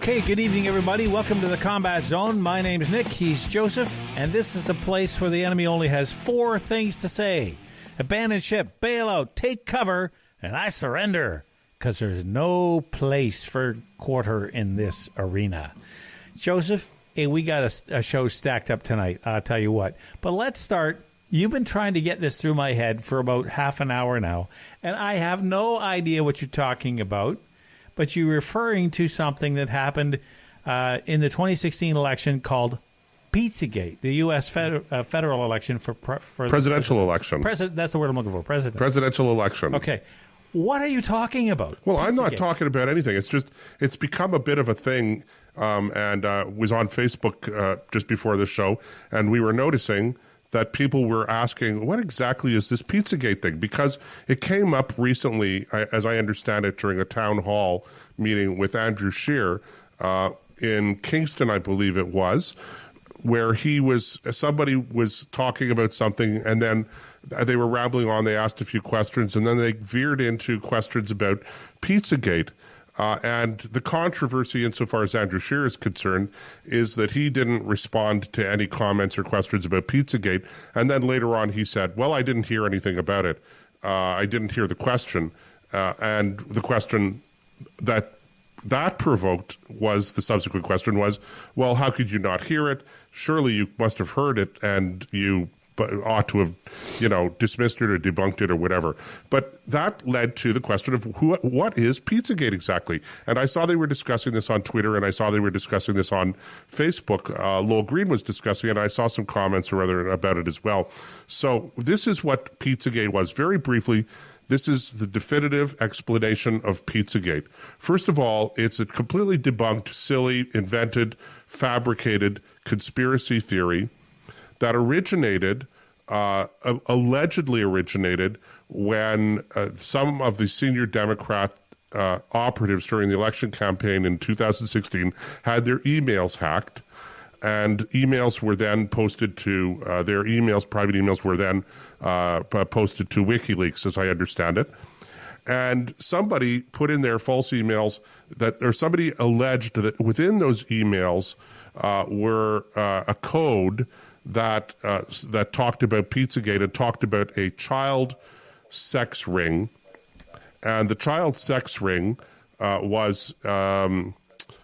Okay, good evening, everybody. Welcome to the Combat Zone. My name is Nick. He's Joseph. And this is the place where the enemy only has four things to say. Abandon ship, bail out, take cover, and I surrender. Because there's no place for quarter in this arena. Joseph, hey, we got a show stacked up tonight, I'll tell you what. But let's start. You've been trying to get this through my head for about half an hour now. And I have no idea what you're talking about. But you're referring to something that happened in the 2016 election called Pizzagate, the U.S. federal election for presidential election. That's the word I'm looking for. Presidential election. Okay. What are you talking about? Well, I'm not talking about anything. It's become a bit of a thing, and was on Facebook just before the show, and we were noticing that people were asking, what exactly is this Pizzagate thing? Because it came up recently, as I understand it, during a town hall meeting with Andrew Scheer in Kingston, I believe it was, where somebody was talking about something, and then they were rambling on. They asked a few questions, and then they veered into questions about Pizzagate. And the controversy, insofar as Andrew Scheer is concerned, is that he didn't respond to any comments or questions about Pizzagate. And then later on he said, well, I didn't hear anything about it. I didn't hear the question. And the question that provoked was, the subsequent question was, well, how could you not hear it? Surely you must have heard it, and you ought to have, dismissed it or debunked it or whatever. But that led to the question of what is Pizzagate exactly? And I saw they were discussing this on Twitter, and I saw they were discussing this on Facebook. Lowell Green was discussing it, and I saw some comments or other about it as well. So this is what Pizzagate was. Very briefly, this is the definitive explanation of Pizzagate. First of all, it's a completely debunked, silly, invented, fabricated conspiracy theory that allegedly originated when some of the senior Democrat operatives during the election campaign in 2016 had their emails hacked, and emails were then posted to private emails were then posted to WikiLeaks, as I understand it. And somebody put in their false emails somebody alleged that within those emails were a code that talked about Pizzagate and talked about a child sex ring. And the child sex ring was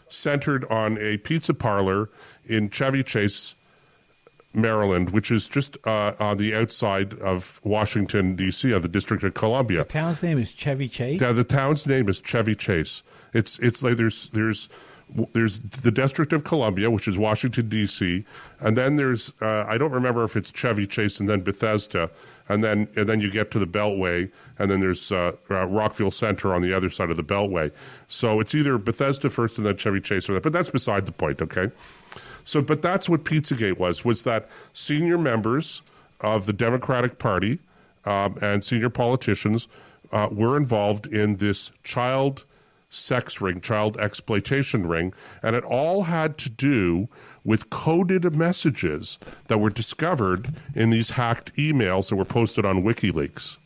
centered on a pizza parlor in Chevy Chase, Maryland, which is just on the outside of Washington, D.C., of the District of Columbia. The town's name is Chevy Chase? Yeah, the town's name is Chevy Chase. It's like there's the District of Columbia, which is Washington, D.C., and then there's, I don't remember if it's Chevy Chase and then Bethesda, and then you get to the Beltway, and then there's Rockville Center on the other side of the Beltway. So it's either Bethesda first and then Chevy Chase, but that's beside the point, okay? So, but that's what Pizzagate was that senior members of the Democratic Party and senior politicians were involved in this child sex ring, child exploitation ring, and it all had to do with coded messages that were discovered in these hacked emails that were posted on WikiLeaks.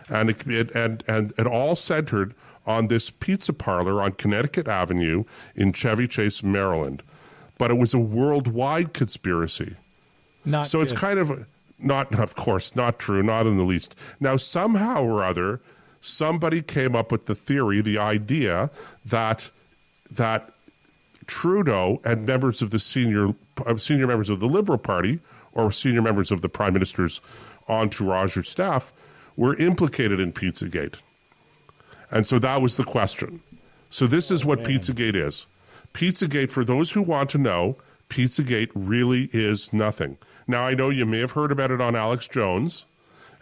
And it all centered on this pizza parlor on Connecticut Avenue in Chevy Chase, Maryland. But it was a worldwide conspiracy. It's kind of not, of course, not true, not in the least. Now, somehow or other, somebody came up with the theory, the idea that Trudeau and members of the senior members of the Liberal Party or senior members of the Prime Minister's entourage or staff were implicated in Pizzagate. And so that was the question. So this is what Pizzagate is. Pizzagate, for those who want to know, Pizzagate really is nothing. Now, I know you may have heard about it on Alex Jones,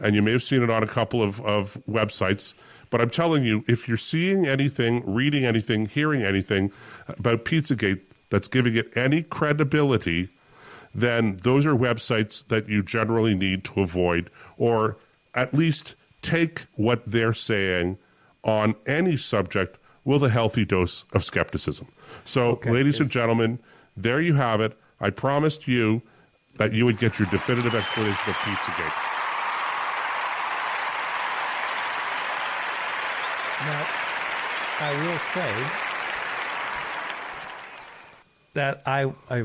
and you may have seen it on a couple of websites, but I'm telling you, if you're seeing anything, reading anything, hearing anything about Pizzagate that's giving it any credibility, then those are websites that you generally need to avoid, or at least take what they're saying on any subject with a healthy dose of skepticism. So, ladies and gentlemen, there you have it. I promised you that you would get your definitive explanation of Pizzagate. Now, I will say, that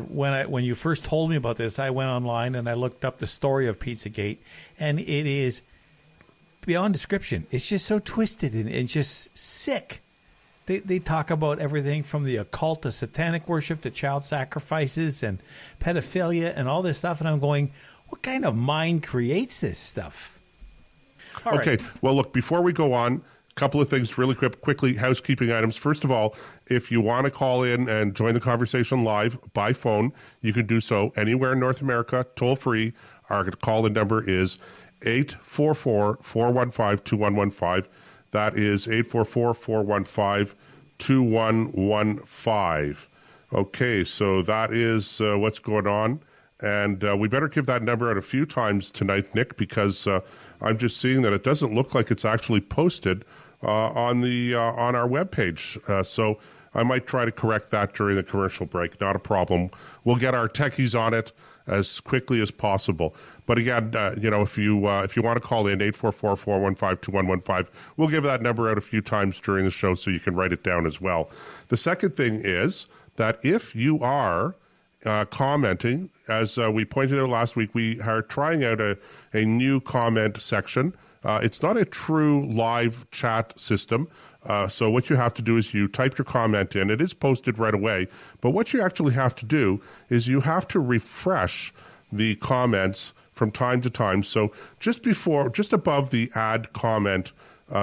when you first told me about this, I went online and I looked up the story of Pizzagate, and it is beyond description. It's just so twisted and just sick. They talk about everything from the occult to satanic worship to child sacrifices and pedophilia and all this stuff. And I'm going, what kind of mind creates this stuff? All okay. right. Well, look, before we go on, a couple of things really quickly, housekeeping items. First of all, if you want to call in and join the conversation live by phone, you can do so anywhere in North America, toll free. Our call-in number is 844-415-2115. That is 844-415-2115. Okay, so that is what's going on. And we better give that number out a few times tonight, Nick, because I'm just seeing that it doesn't look like it's actually posted on our webpage. So I might try to correct that during the commercial break. Not a problem. We'll get our techies on it as quickly as possible. But again, if you want to call in, 844-415-2115, we'll give that number out a few times during the show so you can write it down as well. The second thing is that if you are commenting, as we pointed out last week, we are trying out a new comment section. It's not a true live chat system. So what you have to do is you type your comment in. It is posted right away. But what you actually have to do is you have to refresh the comments from time to time. So just above the add comment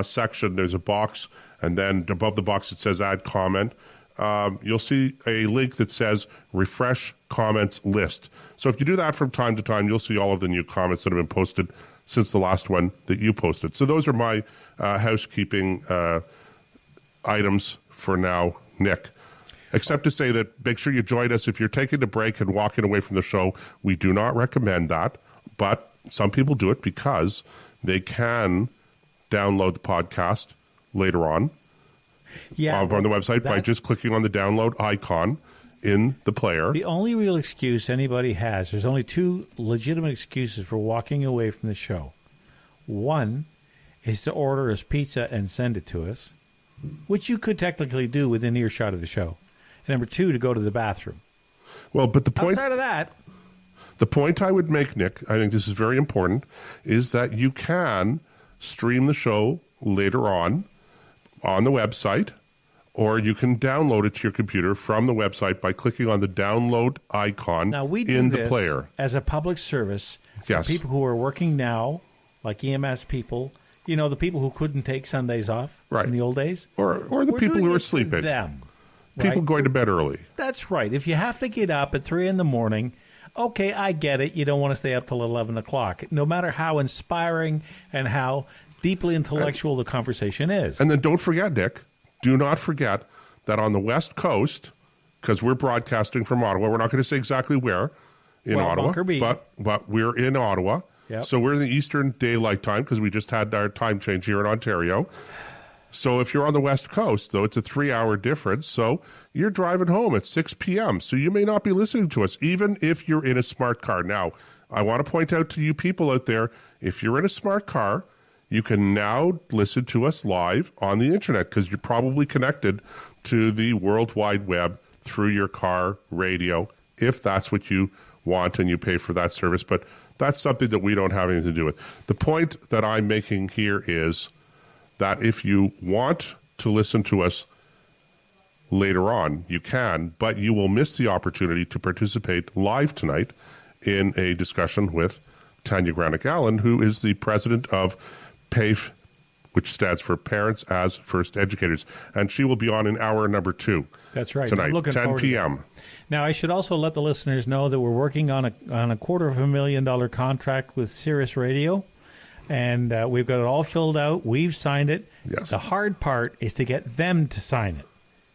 section, there's a box. And then above the box, it says add comment. You'll see a link that says refresh comments list. So if you do that from time to time, you'll see all of the new comments that have been posted since the last one that you posted. So those are my housekeeping items for now, Nick. Except to say that make sure you join us if you're taking a break and walking away from the show. We do not recommend that, but some people do it because they can download the podcast later on. On the website by just clicking on the download icon in the player. The only real excuse anybody has, there's only two legitimate excuses for walking away from the show. One is to order us pizza and send it to us, which you could technically do within earshot of the show. And number two, to go to the bathroom. Well, but the point... Outside of that... The point I would make, Nick, I think this is very important, is that you can stream the show later on the website, or you can download it to your computer from the website by clicking on the download icon now, we do in this the player. As a public service, yes. For people who are working now, like EMS people, the people who couldn't take Sundays off in the old days. Or the people who are sleeping. Them, people right? going to bed early. That's right. If you have to get up at 3 a.m, okay, I get it. You don't want to stay up till 11 o'clock. No matter how inspiring and how deeply intellectual the conversation is. And then don't forget, Nick, do not forget that on the West Coast, because we're broadcasting from Ottawa, we're not going to say exactly where in Ottawa, but we're in Ottawa. Yep. So we're in the Eastern Daylight Time because we just had our time change here in Ontario. So if you're on the West Coast, though, it's a 3-hour difference. So you're driving home at 6 p.m. So you may not be listening to us, even if you're in a smart car. Now, I want to point out to you people out there, if you're in a smart car, you can now listen to us live on the internet because you're probably connected to the World Wide Web through your car radio, if that's what you want and you pay for that service. But that's something that we don't have anything to do with. The point that I'm making here is that if you want to listen to us later on, you can, but you will miss the opportunity to participate live tonight in a discussion with Tanya Granic Allen, who is the president of PAFE, which stands for Parents as First Educators. And she will be on in hour number 2. That's right. Tonight, 10 p.m. Now, I should also let the listeners know that we're working on a $250,000 contract with Sirius Radio. And we've got it all filled out. We've signed it. Yes. The hard part is to get them to sign it.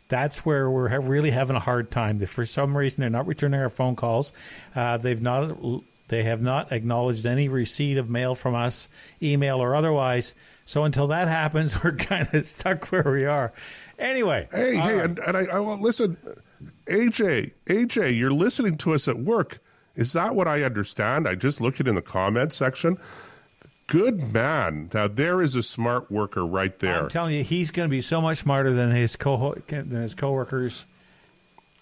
That's where we're really having a hard time. For some reason, they're not returning our phone calls. They have not acknowledged any receipt of mail from us, email or otherwise. So until that happens, we're kind of stuck where we are. Anyway. Hey, and I well, listen, AJ, you're listening to us at work. Is that what I understand? I just looked in the comments section. Good man. Now, there is a smart worker right there. I'm telling you, he's going to be so much smarter than his coworkers.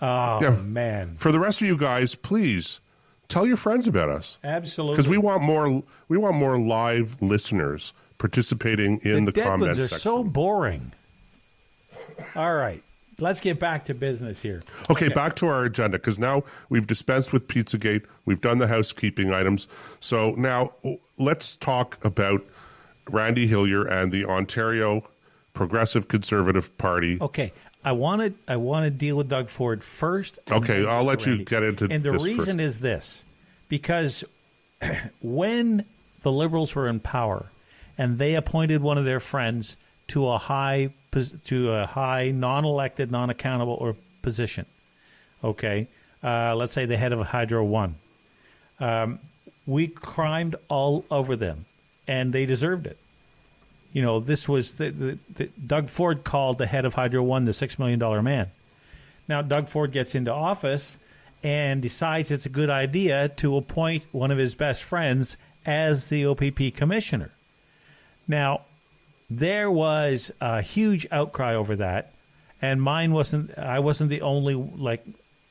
Oh, man. For the rest of you guys, please tell your friends about us. Absolutely. Because we want more live listeners participating in the comment section. The dead ones are so boring. All right. Let's get back to business here. Okay, back to our agenda, because now we've dispensed with Pizzagate. We've done the housekeeping items. So now let's talk about Randy Hillier and the Ontario Progressive Conservative Party. Okay, I want to deal with Doug Ford first. Okay, I'll let you get into this. And the reason is this, because when the Liberals were in power and they appointed one of their friends to a high non-elected, non-accountable or position, okay, let's say the head of Hydro One, we crimed all over them, and they deserved it. You know, this was the Doug Ford called the head of Hydro One the $6 million man. Now, Doug Ford gets into office and decides it's a good idea to appoint one of his best friends as the OPP commissioner. Now, there was a huge outcry over that, and I wasn't the only,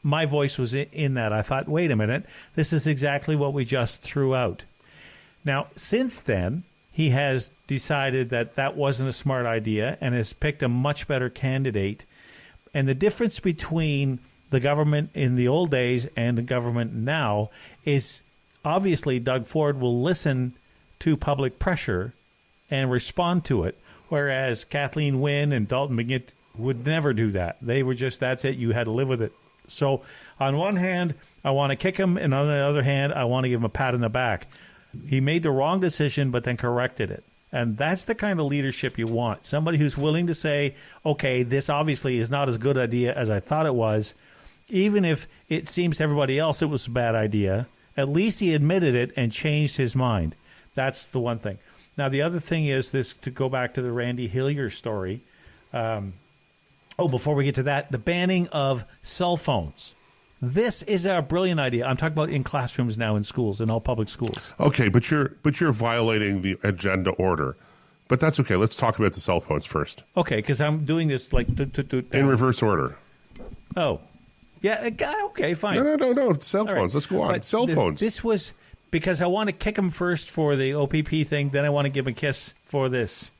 my voice was in that. I thought, wait a minute, this is exactly what we just threw out. Now, since then, he has decided that wasn't a smart idea and has picked a much better candidate. And the difference between the government in the old days and the government now is obviously Doug Ford will listen to public pressure and respond to it, whereas Kathleen Wynne and Dalton McGuinty would never do that. They were just, that's it, you had to live with it. So on one hand, I want to kick him, and on the other hand, I want to give him a pat on the back. He made the wrong decision, but then corrected it. And that's the kind of leadership you want. Somebody who's willing to say, okay, this obviously is not as good an idea as I thought it was. Even if it seems to everybody else it was a bad idea, at least he admitted it and changed his mind. That's the one thing. Now, the other thing is this, to go back to the Randy Hillier story. Before we get to that, the banning of cell phones. This is a brilliant idea. I'm talking about in classrooms now in schools, in all public schools. Okay, but you're violating the agenda order. But that's okay. Let's talk about the cell phones first. Okay, because I'm doing this in reverse order. Oh, yeah. Okay, fine. No. Cell phones. Right. Let's go on. But cell phones. This was because I want to kick him first for the OPP thing. Then I want to give him a kiss for this.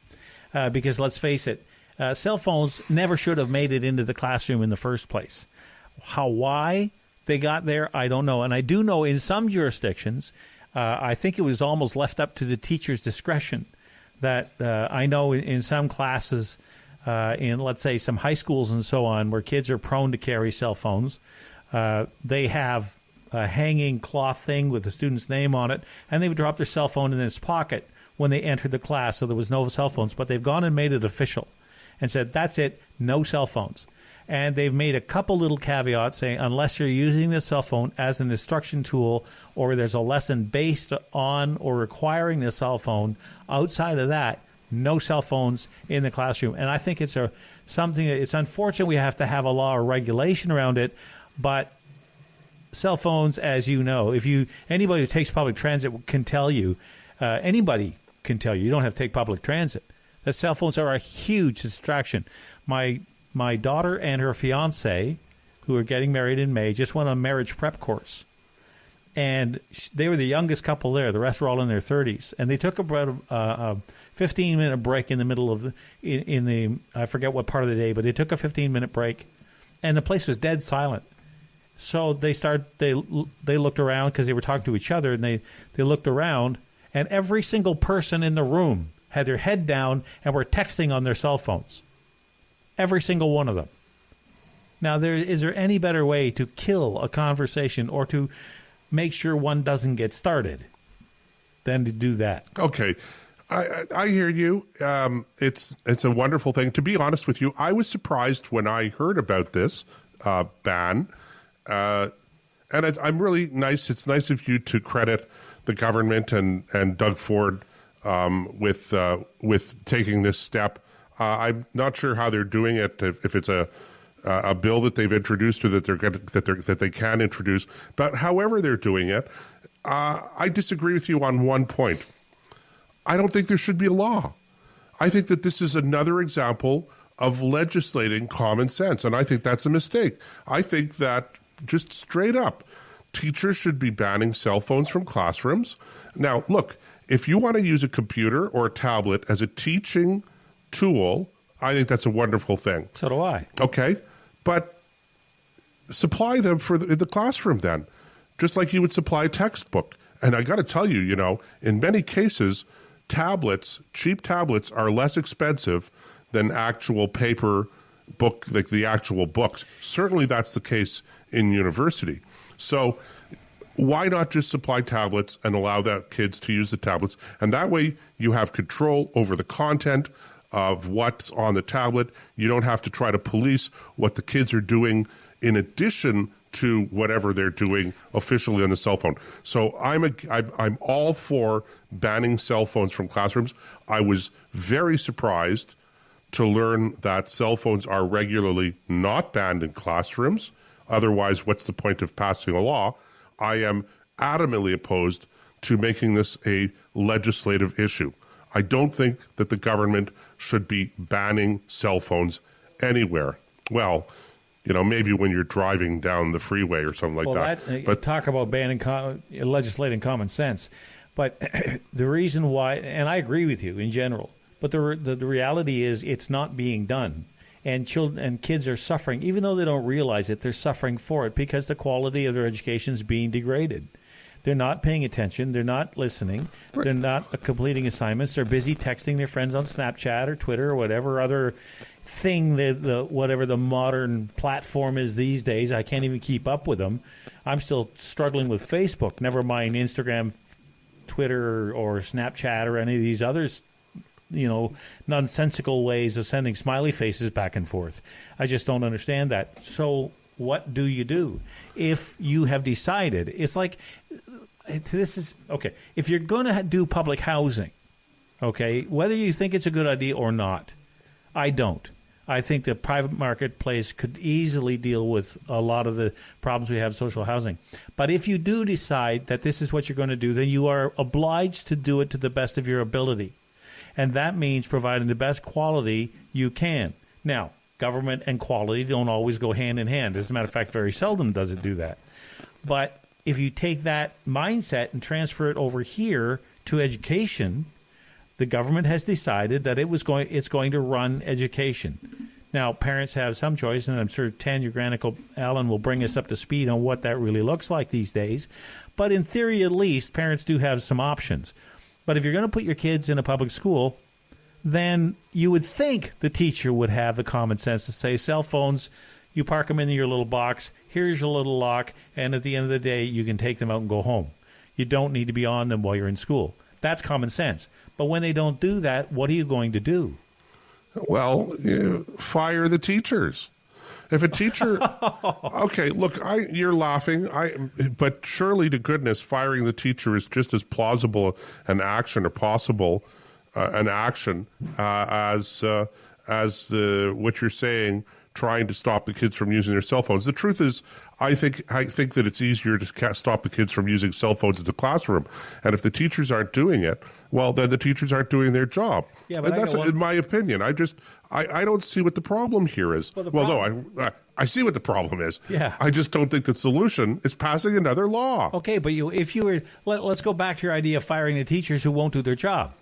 Because let's face it, cell phones never should have made it into the classroom in the first place. Why they got there, I don't know. And I do know in some jurisdictions, I think it was almost left up to the teacher's discretion. That I know in some classes, in let's say some high schools and so on, where kids are prone to carry cell phones, they have a hanging cloth thing with the student's name on it, and they would drop their cell phone in his pocket when they entered the class, so there was no cell phones. But they've gone and made it official and said, that's it, no cell phones. And they've made a couple little caveats saying unless you're using the cell phone as an instruction tool or there's a lesson based on or requiring the cell phone, outside of that, no cell phones in the classroom. And I think it's something that it's unfortunate we have to have a law or regulation around it, but cell phones, as you know, anybody who takes public transit can tell you, anybody can tell you don't have to take public transit, that cell phones are a huge distraction. My daughter and her fiancé, who are getting married in May, just went on a marriage prep course. And they were the youngest couple there. The rest were all in their 30s. And they took about a 15-minute break in the middle of I forget what part of the day, but they took a 15-minute break. And the place was dead silent. So they looked around because they were talking to each other. And they looked around. And every single person in the room had their head down and were texting on their cell phones. Every single one of them. Now, is there any better way to kill a conversation or to make sure one doesn't get started than to do that? Okay. I hear you. It's a wonderful thing. To be honest with you, I was surprised when I heard about this ban. And I'm really nice. It's nice of you to credit the government and Doug Ford with taking this step. I'm not sure how they're doing it. If it's a bill that they've introduced or that they can introduce, but however they're doing it, I disagree with you on one point. I don't think there should be a law. I think that this is another example of legislating common sense. And I think that's a mistake. I think that just straight up, teachers should be banning cell phones from classrooms. Now, look, if you want to use a computer or a tablet as a teaching tool, I think that's a wonderful thing. So do I. Okay, but supply them for the classroom then, just like you would supply a textbook. And I got to tell you, you know, in many cases, cheap tablets are less expensive than actual paper book, like the actual books. Certainly that's the case in university. So why not just supply tablets and allow that kids to use the tablets? And that way you have control over the content of what's on the tablet. You don't have to try to police what the kids are doing in addition to whatever they're doing officially on the cell phone. So I'm all for banning cell phones from classrooms. I was very surprised to learn that cell phones are regularly not banned in classrooms. Otherwise, what's the point of passing a law? I am adamantly opposed to making this a legislative issue. I don't think that the government should be banning cell phones anywhere. Well, you know, maybe when you're driving down the freeway or something like that. But talk about banning, legislating common sense. But the reason why, and I agree with you in general, but the reality is it's not being done. And children and kids are suffering, even though they don't realize it, they're suffering for it because the quality of their education is being degraded. They're not paying attention. They're not listening. Right. They're not completing assignments. They're busy texting their friends on Snapchat or Twitter or whatever other thing whatever the modern platform is these days. I can't even keep up with them. I'm still struggling with Facebook, never mind Instagram, Twitter, or Snapchat or any of these others, you know, nonsensical ways of sending smiley faces back and forth. I just don't understand that. So what do you do? If you have decided, it's like, this is, okay, if you're going to do public housing, okay, whether you think it's a good idea or not, I don't. I think the private marketplace could easily deal with a lot of the problems we have in social housing. But if you do decide that this is what you're going to do, then you are obliged to do it to the best of your ability. And that means providing the best quality you can. Now, government and quality don't always go hand in hand. As a matter of fact, very seldom does it do that. But if you take that mindset and transfer it over here to education, the government has decided that it's going to run education. Now, parents have some choice, and I'm sure Tanya, Granic, Alan will bring us up to speed on what that really looks like these days. But in theory, at least, parents do have some options. But if you're going to put your kids in a public school, then you would think the teacher would have the common sense to say, cell phones, you park them in your little box, here's your little lock, and at the end of the day, you can take them out and go home. You don't need to be on them while you're in school. That's common sense. But when they don't do that, what are you going to do? Well, fire the teachers. If a teacher, okay, look, you're laughing, but surely to goodness, firing the teacher is just as plausible an action or possible an action as what you're saying, trying to stop the kids from using their cell phones. The truth is, I think that it's easier to stop the kids from using cell phones in the classroom. And if the teachers aren't doing it, well, then the teachers aren't doing their job. Yeah, but and that's in my opinion. I don't see what the problem here is. I see what the problem is. Yeah. I just don't think the solution is passing another law. Okay, but let's go back to your idea of firing the teachers who won't do their job.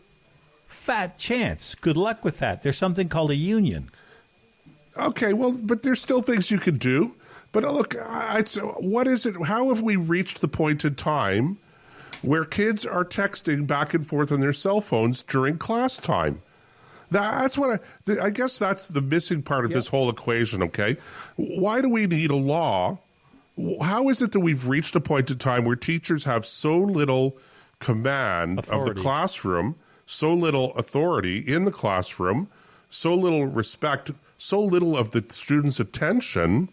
Fat chance. Good luck with that. There's something called a union. Okay, well, but there's still things you could do. But look, what is it? How have we reached the point in time where kids are texting back and forth on their cell phones during class time? That's what I guess that's the missing part of this whole equation, okay? Why do we need a law? How is it that we've reached a point in time where teachers have so little command of the classroom, so little authority in the classroom, so little respect, so little of the students' attention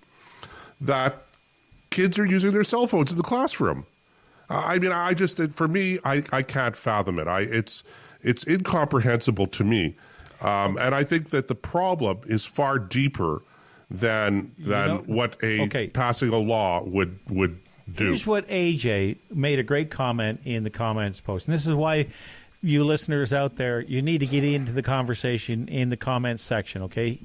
that kids are using their cell phones in the classroom? For me, I can't fathom it. It's incomprehensible to me. And I think that the problem is far deeper than what passing a law would do. Here's what AJ made a great comment in the comments post. And this is why you listeners out there, you need to get into the conversation in the comments section, okay?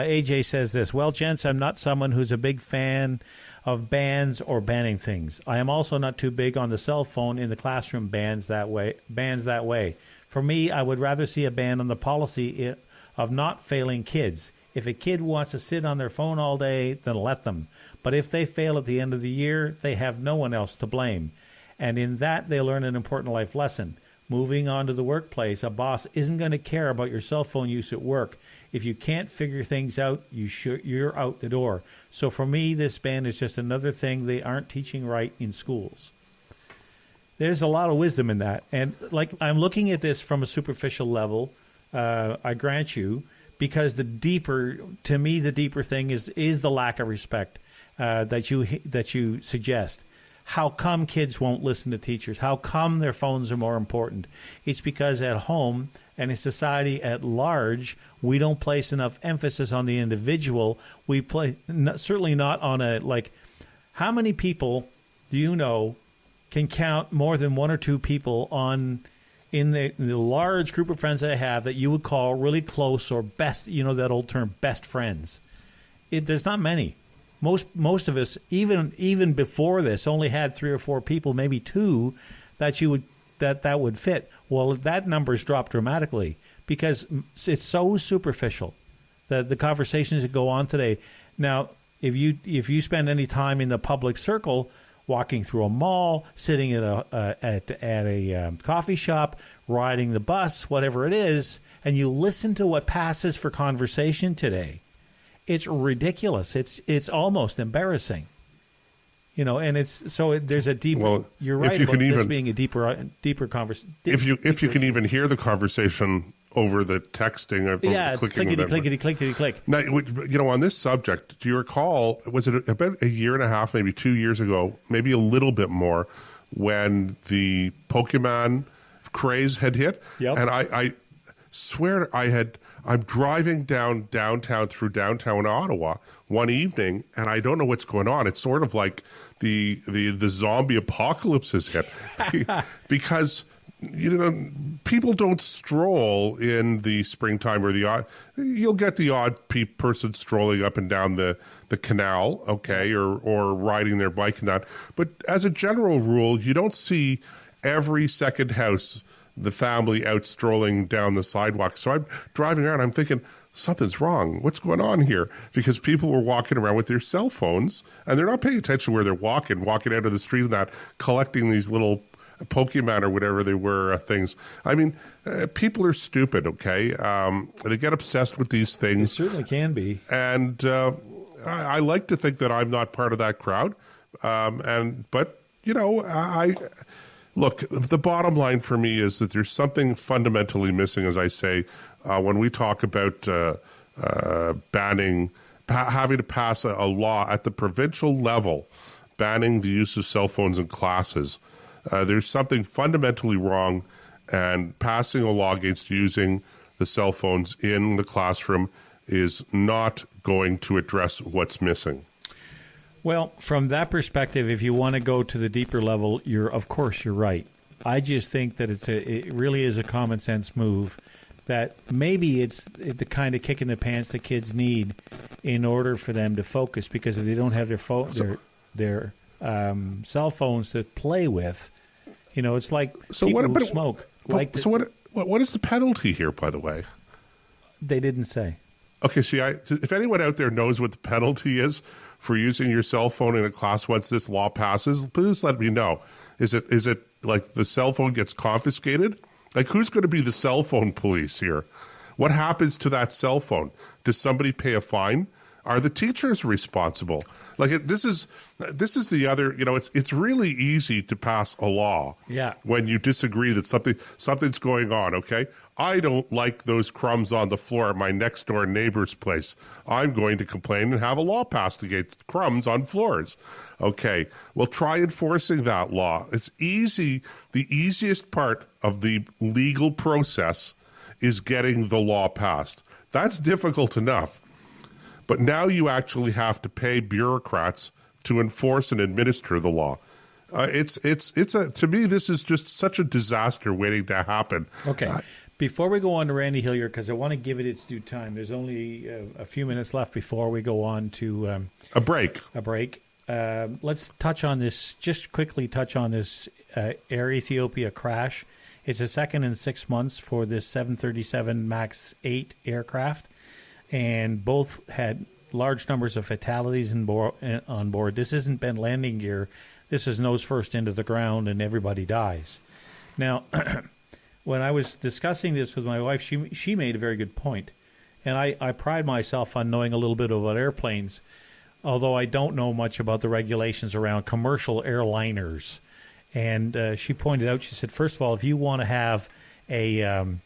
AJ says this, well, gents, I'm not someone who's a big fan of bans or banning things. I am also not too big on the cell phone in the classroom bans that way. For me, I would rather see a ban on the policy of not failing kids. If a kid wants to sit on their phone all day, then let them. But if they fail at the end of the year, they have no one else to blame. And in that, they learn an important life lesson. Moving on to the workplace, a boss isn't going to care about your cell phone use at work. If you can't figure things out, you're out the door. So for me, this ban is just another thing they aren't teaching right in schools. There's a lot of wisdom in that. And like I'm looking at this from a superficial level, I grant you, because the deeper thing is the lack of respect that you suggest. How come kids won't listen to teachers? How come their phones are more important? It's because at home and in society at large, we don't place enough emphasis on the individual. We play certainly not on how many people do you know can count more than one or two people in the large group of friends that I have that you would call really close or best, that old term, best friends. There's not many. Most of us, even before this, only had 3 or 4 people, maybe 2, that would fit. Well, that number's dropped dramatically because it's so superficial. The conversations that go on today. Now, if you spend any time in the public circle, walking through a mall, sitting at a coffee shop, riding the bus, whatever it is, and you listen to what passes for conversation today, it's ridiculous. It's almost embarrassing. And there's a deeper. Well, you're right about this being a deeper conversation. If you can even hear the conversation over the texting, clickety click. Now, on this subject, do you recall? Was it about a year and a half, maybe 2 years ago, maybe a little bit more, when the Pokemon craze had hit? Yep. And I swear I'm driving downtown through downtown Ottawa one evening, and I don't know what's going on. It's sort of like the zombie apocalypse has hit because people don't stroll in the springtime or you'll get the odd person strolling up and down the canal, okay, or riding their bike and that. But as a general rule, you don't see every second house the family out strolling down the sidewalk. So I'm driving around, I'm thinking, something's wrong. What's going on here? Because people were walking around with their cell phones, and they're not paying attention where they're walking out of the street and that, collecting these little Pokemon or whatever they were things. I mean, people are stupid, okay? They get obsessed with these things. They certainly can be. And I like to think that I'm not part of that crowd. Look, the bottom line for me is that there's something fundamentally missing, as I say, when we talk about having to pass a law at the provincial level, banning the use of cell phones in classes. There's something fundamentally wrong, and passing a law against using the cell phones in the classroom is not going to address what's missing. Well, from that perspective, if you want to go to the deeper level, of course you're right. I just think that it really is a common sense move that maybe it's the kind of kick in the pants that kids need in order for them to focus, because if they don't have their cell phones to play with, it's like people who smoke. What is the penalty here, by the way? They didn't say. Okay, if anyone out there knows what the penalty is for using your cell phone in a class once this law passes, please let me know. Is it like the cell phone gets confiscated? Like, who's going to be the cell phone police here? What happens to that cell phone? Does somebody pay a fine? Are the teachers responsible? Like, this is the other, it's really easy to pass a law when you disagree that something's going on, okay? I don't like those crumbs on the floor at my next door neighbor's place. I'm going to complain and have a law passed against crumbs on floors. Okay, well, try enforcing that law. It's easy. The easiest part of the legal process is getting the law passed. That's difficult enough. But now you actually have to pay bureaucrats to enforce and administer the law. To me, this is just such a disaster waiting to happen. Okay, Before we go on to Randy Hillier, because I want to give it its due time, there's only a few minutes left before we go on to a break. Let's touch on this, just quickly touch on this Air Ethiopia crash. It's the second in 6 months for this 737 MAX 8 aircraft, and both had large numbers of fatalities on board. This isn't bent landing gear. This is nose first into the ground, and everybody dies. Now, when I was discussing this with my wife, she made a very good point. And I pride myself on knowing a little bit about airplanes, although I don't know much about the regulations around commercial airliners. And she pointed out, she said, first of all, if you want to have an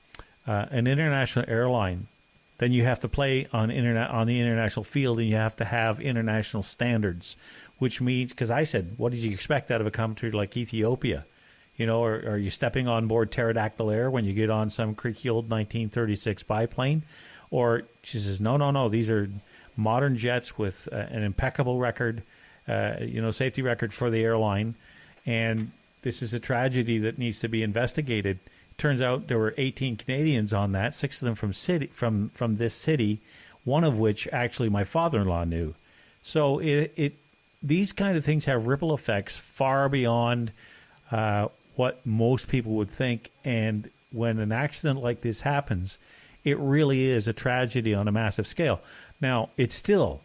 international airline, then you have to play on the international field, and you have to have international standards, which means, because I said, what did you expect out of a country like Ethiopia? You know, are you stepping on board Pterodactyl Air when you get on some creaky old 1936 biplane? Or she says, no, these are modern jets with an impeccable record, safety record for the airline, and this is a tragedy that needs to be investigated. Turns out there were 18 Canadians on that, 6 of them from this city, one of which actually my father-in-law knew. So these kind of things have ripple effects far beyond what most people would think. And when an accident like this happens, it really is a tragedy on a massive scale. Now, it's still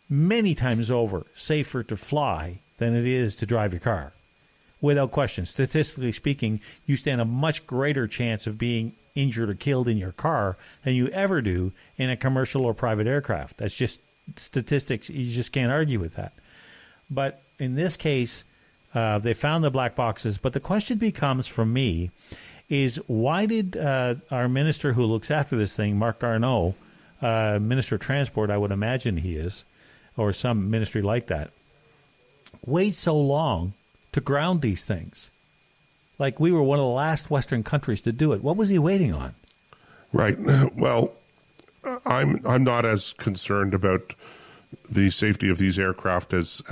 many times over safer to fly than it is to drive your car. Without question, statistically speaking, you stand a much greater chance of being injured or killed in your car than you ever do in a commercial or private aircraft. That's just statistics. You just can't argue with that. But in this case, they found the black boxes. But the question becomes for me is, why did our minister who looks after this thing, Marc Garneau, Minister of Transport, I would imagine he is, or some ministry like that, wait so long to ground these things? Like, we were one of the last Western countries to do it. What was he waiting on? Right. Well, I'm not as concerned about the safety of these aircraft as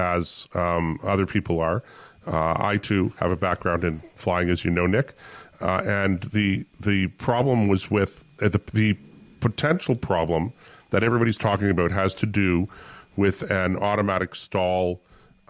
other people are. I too have a background in flying, as you know, Nick. And the problem was with the potential problem that everybody's talking about has to do with an automatic stall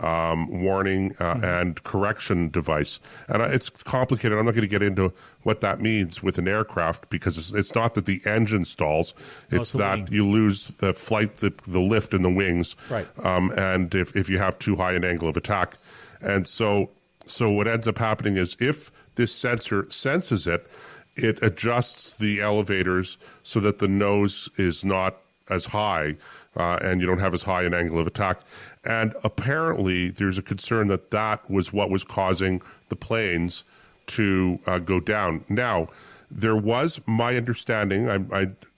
warning and correction device. And it's complicated. I'm not going to get into what that means with an aircraft, because it's not that the engine stalls. It's that you lose the flight, the lift in the wings. Right. And if you have too high an angle of attack. And so what ends up happening is, if this sensor senses it, it adjusts the elevators so that the nose is not as high and you don't have as high an angle of attack. And apparently there's a concern that was what was causing the planes to go down. Now, there was, my understanding,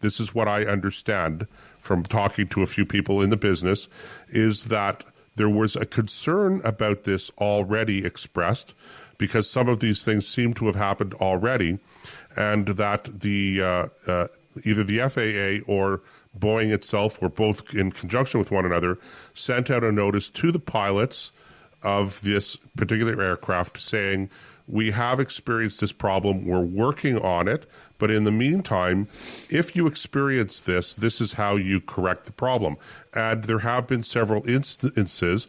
this is what I understand from talking to a few people in the business, is that there was a concern about this already expressed, because some of these things seem to have happened already, and that the either the FAA or Boeing itself, or both in conjunction with one another, sent out a notice to the pilots of this particular aircraft saying, we have experienced this problem, we're working on it, but in the meantime, if you experience this, this is how you correct the problem. And there have been several instances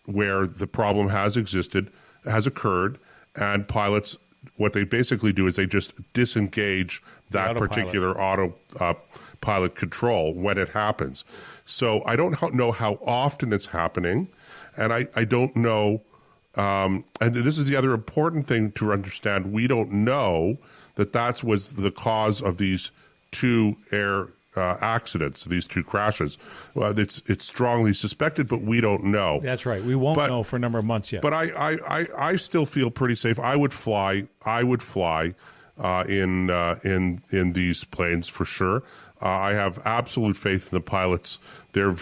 where the problem has occurred, and pilots, what they basically do is they just disengage that particular autopilot control when it happens. So I don't know how often it's happening, and I don't know. And this is the other important thing to understand. We don't know that was the cause of these two air accidents, these two crashes. Well, it's strongly suspected, but we don't know. That's right. We won't know for a number of months yet. But I still feel pretty safe. I would fly in these planes for sure. I have absolute faith in the pilots. There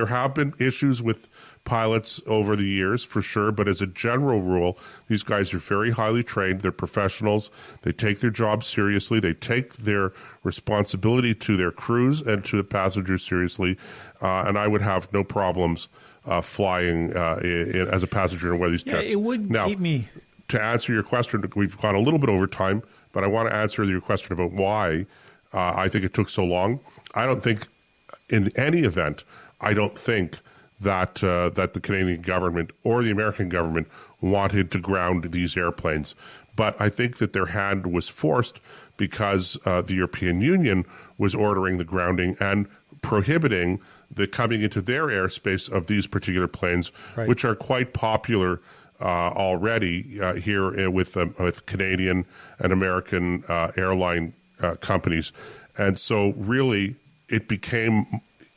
have been issues with pilots over the years, for sure, but as a general rule, these guys are very highly trained. They're professionals. They take their job seriously. They take their responsibility to their crews and to the passengers seriously, and I would have no problems flying as a passenger in one of these jets. It would keep me. To answer your question, we've gone a little bit over time, but I want to answer your question about why I think it took so long. I don't think, in any event, I don't think that that the Canadian government or the American government wanted to ground these airplanes. But I think that their hand was forced because the European Union was ordering the grounding and prohibiting the coming into their airspace of these particular planes, right, which are quite popular already here with Canadian and American airline companies. And so really it became,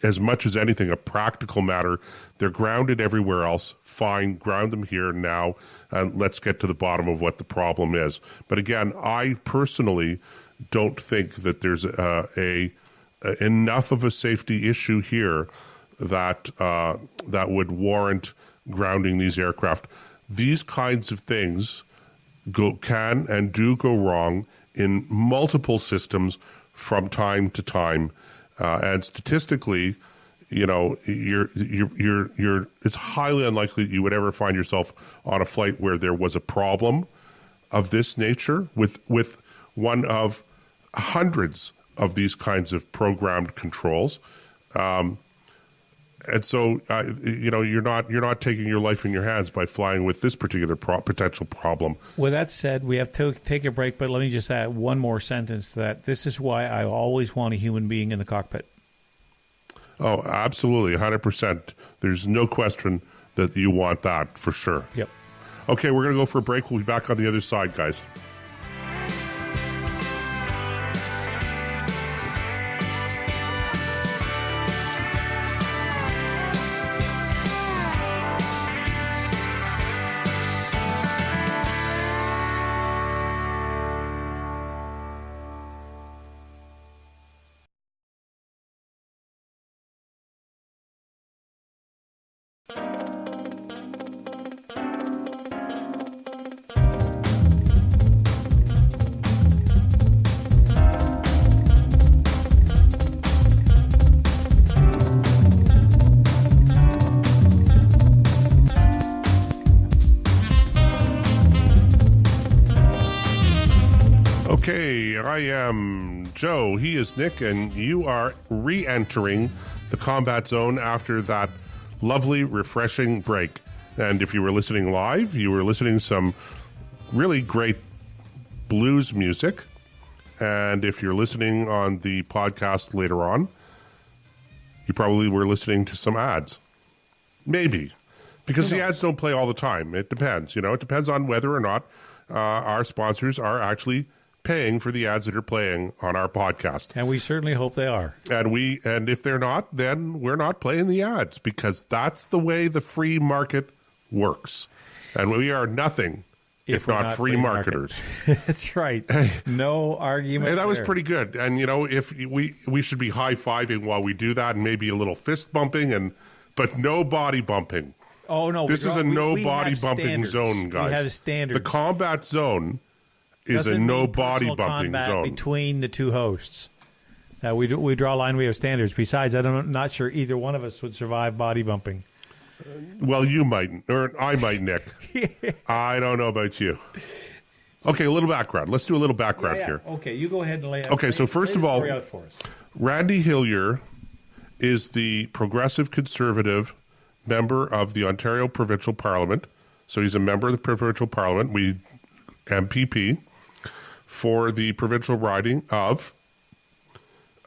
as much as anything, a practical matter. They're grounded everywhere else. Fine, ground them here now, and let's get to the bottom of what the problem is. But again, I personally don't think that there's enough of a safety issue here that that would warrant grounding these aircraft. These kinds of things can and do go wrong in multiple systems from time to time, and statistically, you know, it's highly unlikely that you would ever find yourself on a flight where there was a problem of this nature with one of hundreds of these kinds of programmed controls. And so, you know, you're not taking your life in your hands by flying with this particular potential problem. With that said, we have to take a break, but let me just add one more sentence to that. This is why I always want a human being in the cockpit. Oh, absolutely, 100%. There's no question that you want that, for sure. Yep. Okay, we're going to go for a break. We'll be back on the other side, guys. Okay, I am Joe, he is Nick, and you are re-entering the combat zone after that lovely, refreshing break. And if you were listening live, you were listening to some really great blues music. And if you're listening on the podcast later on, you probably were listening to some ads. Maybe. Because the ads don't play all the time. It depends. You know, it depends on whether or not our sponsors are actually paying for the ads that are playing on our podcast. And we certainly hope they are. And if they're not, then we're not playing the ads, because that's the way the free market works. And we are nothing if not free marketers. That's right. No argument. Hey, that was pretty good. And you know, if we should be high-fiving while we do that, and maybe a little fist bumping, but no body bumping. Oh no, this is a no body bumping zone, guys. We have a standard. The combat zone is a no body bumping zone between the two hosts. We draw a line. We have standards. Besides, I'm not sure either one of us would survive body bumping. Well, you might, or I might, Nick. I don't know about you. Okay, a little background. Let's do a little background here. Okay, you go ahead and lay out. Okay, so first of all, Randy Hillier is the progressive conservative member of the Ontario Provincial Parliament. So he's a member of the Provincial Parliament. MPP for the provincial riding of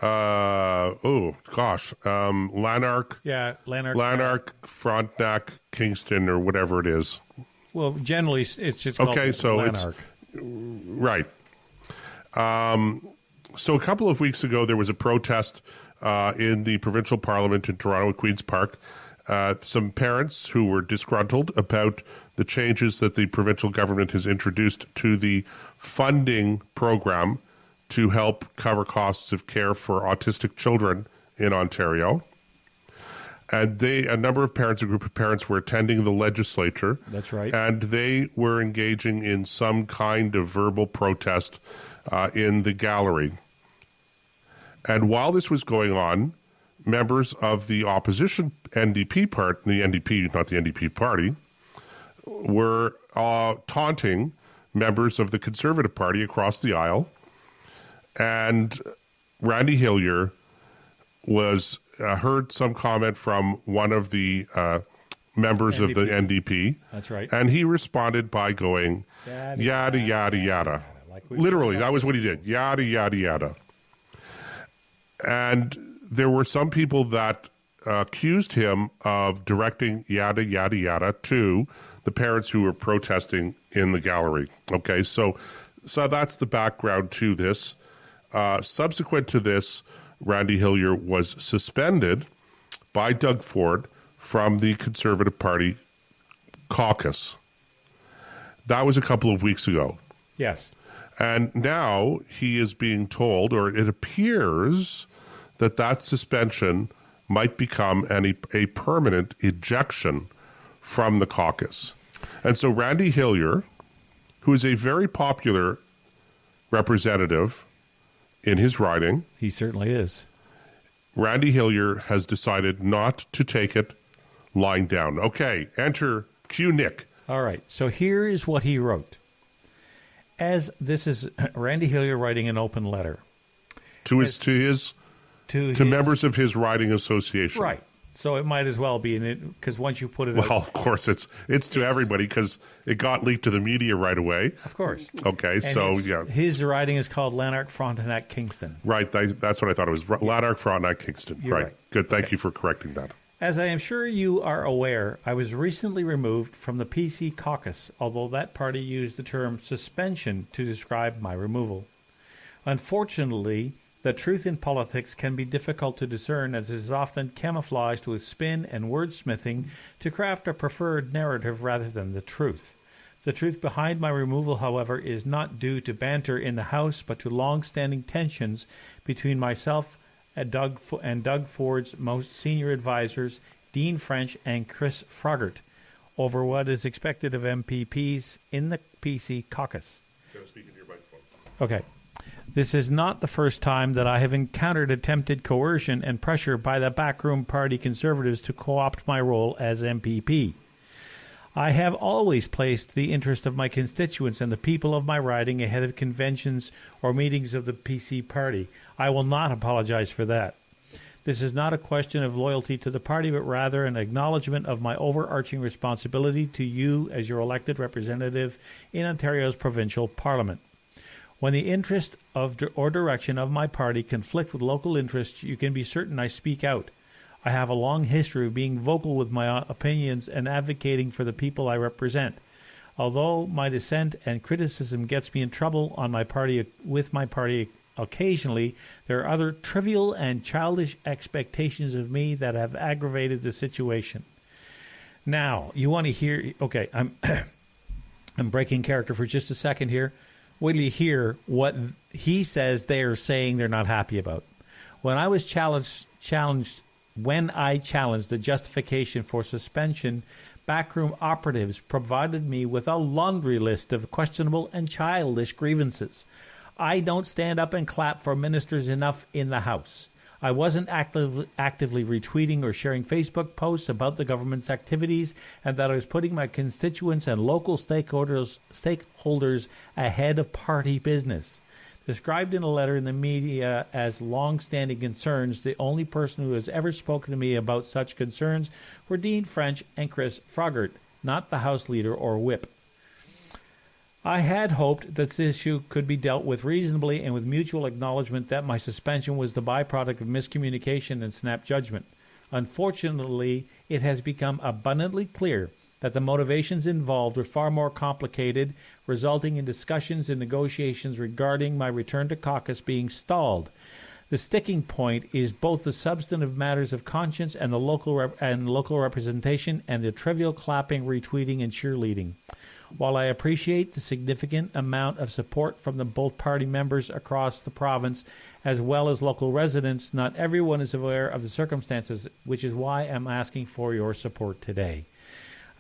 Lanark. Yeah, Lanark. Lanark, Frontenac, Kingston, or whatever it is. Well, generally it's just called Lanark. Right. So a couple of weeks ago there was a protest in the provincial parliament in Toronto at Queen's Park. Some parents who were disgruntled about the changes that the provincial government has introduced to the funding program to help cover costs of care for autistic children in Ontario. And a number of parents, a group of parents, were attending the legislature. That's right. And they were engaging in some kind of verbal protest in the gallery. And while this was going on, members of the opposition NDP part, the NDP, not the NDP party, were taunting members of the Conservative Party across the aisle. And Randy Hillier was heard some comment from one of the members of the NDP. That's right. And he responded by going, yada, yada, yada. Literally, that was what he did. Yada, yada, yada. And there were some people that accused him of directing yada, yada, yada to the parents who were protesting in the gallery. Okay, so that's the background to this. Subsequent to this, Randy Hillier was suspended by Doug Ford from the Conservative Party caucus. That was a couple of weeks ago. Yes. And now he is being told, or it appears that suspension might become a permanent ejection from the caucus. And so Randy Hillier, who is a very popular representative in his riding. He certainly is. Randy Hillier has decided not to take it lying down. Okay, enter Q Nick. All right, so here is what he wrote. As this is Randy Hillier writing an open letter. To members of his riding association. Right. So it might as well be, because once you put it out. Well, of course, it's to everybody, because it got leaked to the media right away. Of course. Okay, and so, yeah. His riding is called Lanark, Frontenac, Kingston. Right, that's what I thought it was. Lanark, Frontenac, Kingston. Right. Good, thank you for correcting that. As I am sure you are aware, I was recently removed from the PC caucus, although that party used the term suspension to describe my removal. Unfortunately, the truth in politics can be difficult to discern, as it is often camouflaged with spin and wordsmithing to craft a preferred narrative rather than the truth. The truth behind my removal, however, is not due to banter in the House, but to long-standing tensions between myself and Doug Ford's most senior advisors, Dean French and Chris Froggatt, over what is expected of MPPs in the PC caucus. Speak into your microphone. Okay. This is not the first time that I have encountered attempted coercion and pressure by the backroom party Conservatives to co-opt my role as MPP. I have always placed the interest of my constituents and the people of my riding ahead of conventions or meetings of the PC party. I will not apologize for that. This is not a question of loyalty to the party, but rather an acknowledgement of my overarching responsibility to you as your elected representative in Ontario's provincial parliament. When the interest or direction of my party conflict with local interests, you can be certain I speak out. I have a long history of being vocal with my opinions and advocating for the people I represent. Although my dissent and criticism gets me in trouble with my party occasionally, there are other trivial and childish expectations of me that have aggravated the situation. Now, you want to hear... Okay, I'm breaking character for just a second here. Wait till you hear what he says they're saying they're not happy about. When I challenged the justification for suspension, backroom operatives provided me with a laundry list of questionable and childish grievances. I don't stand up and clap for ministers enough in the House. I wasn't actively retweeting or sharing Facebook posts about the government's activities, and that I was putting my constituents and local stakeholders ahead of party business. Described in a letter in the media as long-standing concerns, the only person who has ever spoken to me about such concerns were Dean French and Chris Froggatt, not the House Leader or Whip. I had hoped that this issue could be dealt with reasonably and with mutual acknowledgement that my suspension was the byproduct of miscommunication and snap judgment. Unfortunately, it has become abundantly clear that the motivations involved were far more complicated, resulting in discussions and negotiations regarding my return to caucus being stalled. The sticking point is both the substantive matters of conscience and the local representation, and the trivial clapping, retweeting, and cheerleading. While I appreciate the significant amount of support from the both party members across the province, as well as local residents, not everyone is aware of the circumstances, which is why I'm asking for your support today.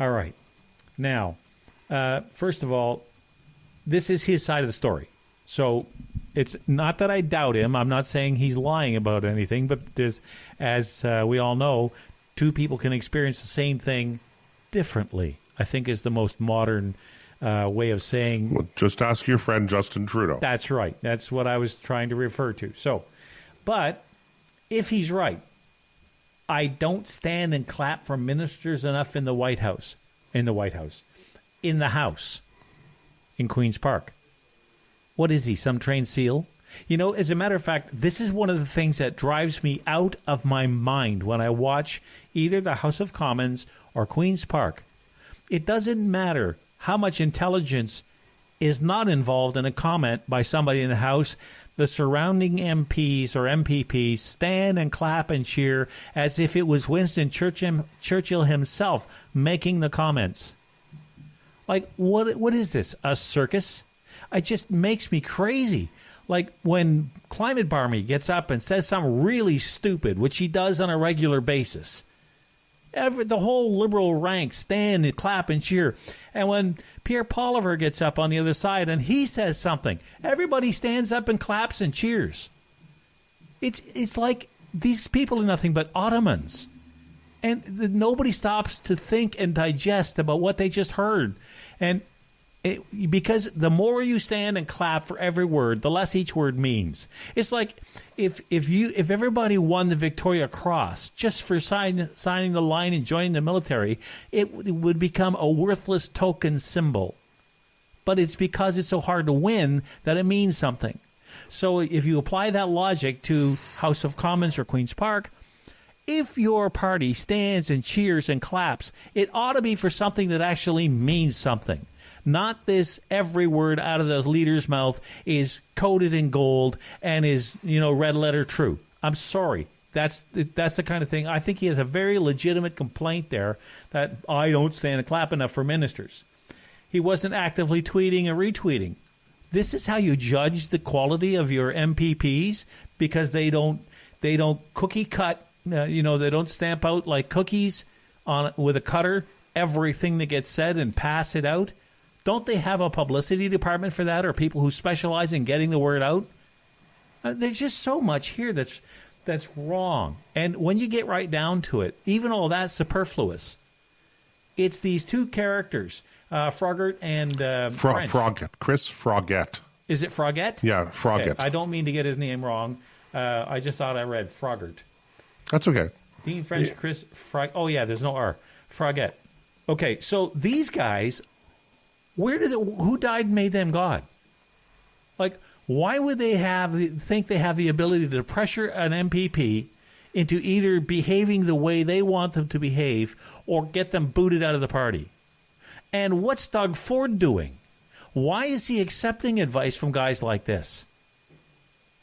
All right. Now, first of all, this is his side of the story. So it's not that I doubt him. I'm not saying he's lying about anything, but there's, as we all know, two people can experience the same thing differently, I think, is the most modern way of saying. Well, just ask your friend Justin Trudeau. That's right. That's what I was trying to refer to. So, but if he's right, I don't stand and clap for ministers enough in the White House. In the House. In Queen's Park. What is he, some trained SEAL? You know, as a matter of fact, this is one of the things that drives me out of my mind when I watch either the House of Commons or Queen's Park. It doesn't matter how much intelligence is not involved in a comment by somebody in the House. The surrounding MPs or MPPs stand and clap and cheer as if it was Winston Churchill himself making the comments. Like, what is this, a circus? It just makes me crazy. Like when Climate Barmy gets up and says something really stupid, which he does on a regular basis. The whole Liberal rank stand and clap and cheer. And when Pierre Poilievre gets up on the other side and he says something, everybody stands up and claps and cheers. It's like these people are nothing but Ottomans. And nobody stops to think and digest about what they just heard. And because the more you stand and clap for every word, the less each word means. It's like if everybody won the Victoria Cross just for signing the line and joining the military, it would become a worthless token symbol. But it's because it's so hard to win that it means something. So if you apply that logic to House of Commons or Queen's Park, if your party stands and cheers and claps, it ought to be for something that actually means something. Not this every word out of the leader's mouth is coded in gold and is, red letter true. I'm sorry. That's the kind of thing. I think he has a very legitimate complaint there that I don't stand and clap enough for ministers. He wasn't actively tweeting and retweeting. This is how you judge the quality of your MPPs because they don't cookie cut. They don't stamp out like cookies with a cutter everything that gets said and pass it out. Don't they have a publicity department for that or people who specialize in getting the word out? There's just so much here that's wrong. And when you get right down to it, even all that's superfluous. It's these two characters, Froggatt and French. Froggatt. Chris Froggatt. Is it Froggatt? Yeah, Froggatt. Okay. I don't mean to get his name wrong. I just thought I read Froggatt. That's okay. Dean French, Chris Frog. Oh, yeah, there's no R. Froggatt. Okay, so these guys... who died and made them God? Like, why would they think they have the ability to pressure an MPP into either behaving the way they want them to behave or get them booted out of the party? And what's Doug Ford doing? Why is he accepting advice from guys like this?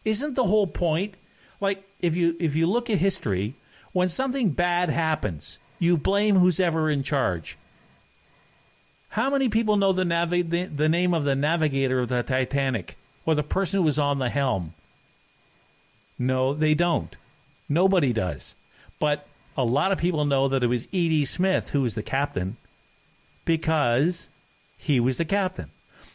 Isn't the whole point, like, if you look at history, when something bad happens, you blame who's ever in charge. How many people know the name of the navigator of the Titanic or the person who was on the helm? No, they don't. Nobody does. But a lot of people know that it was E.D. Smith who was the captain because he was the captain.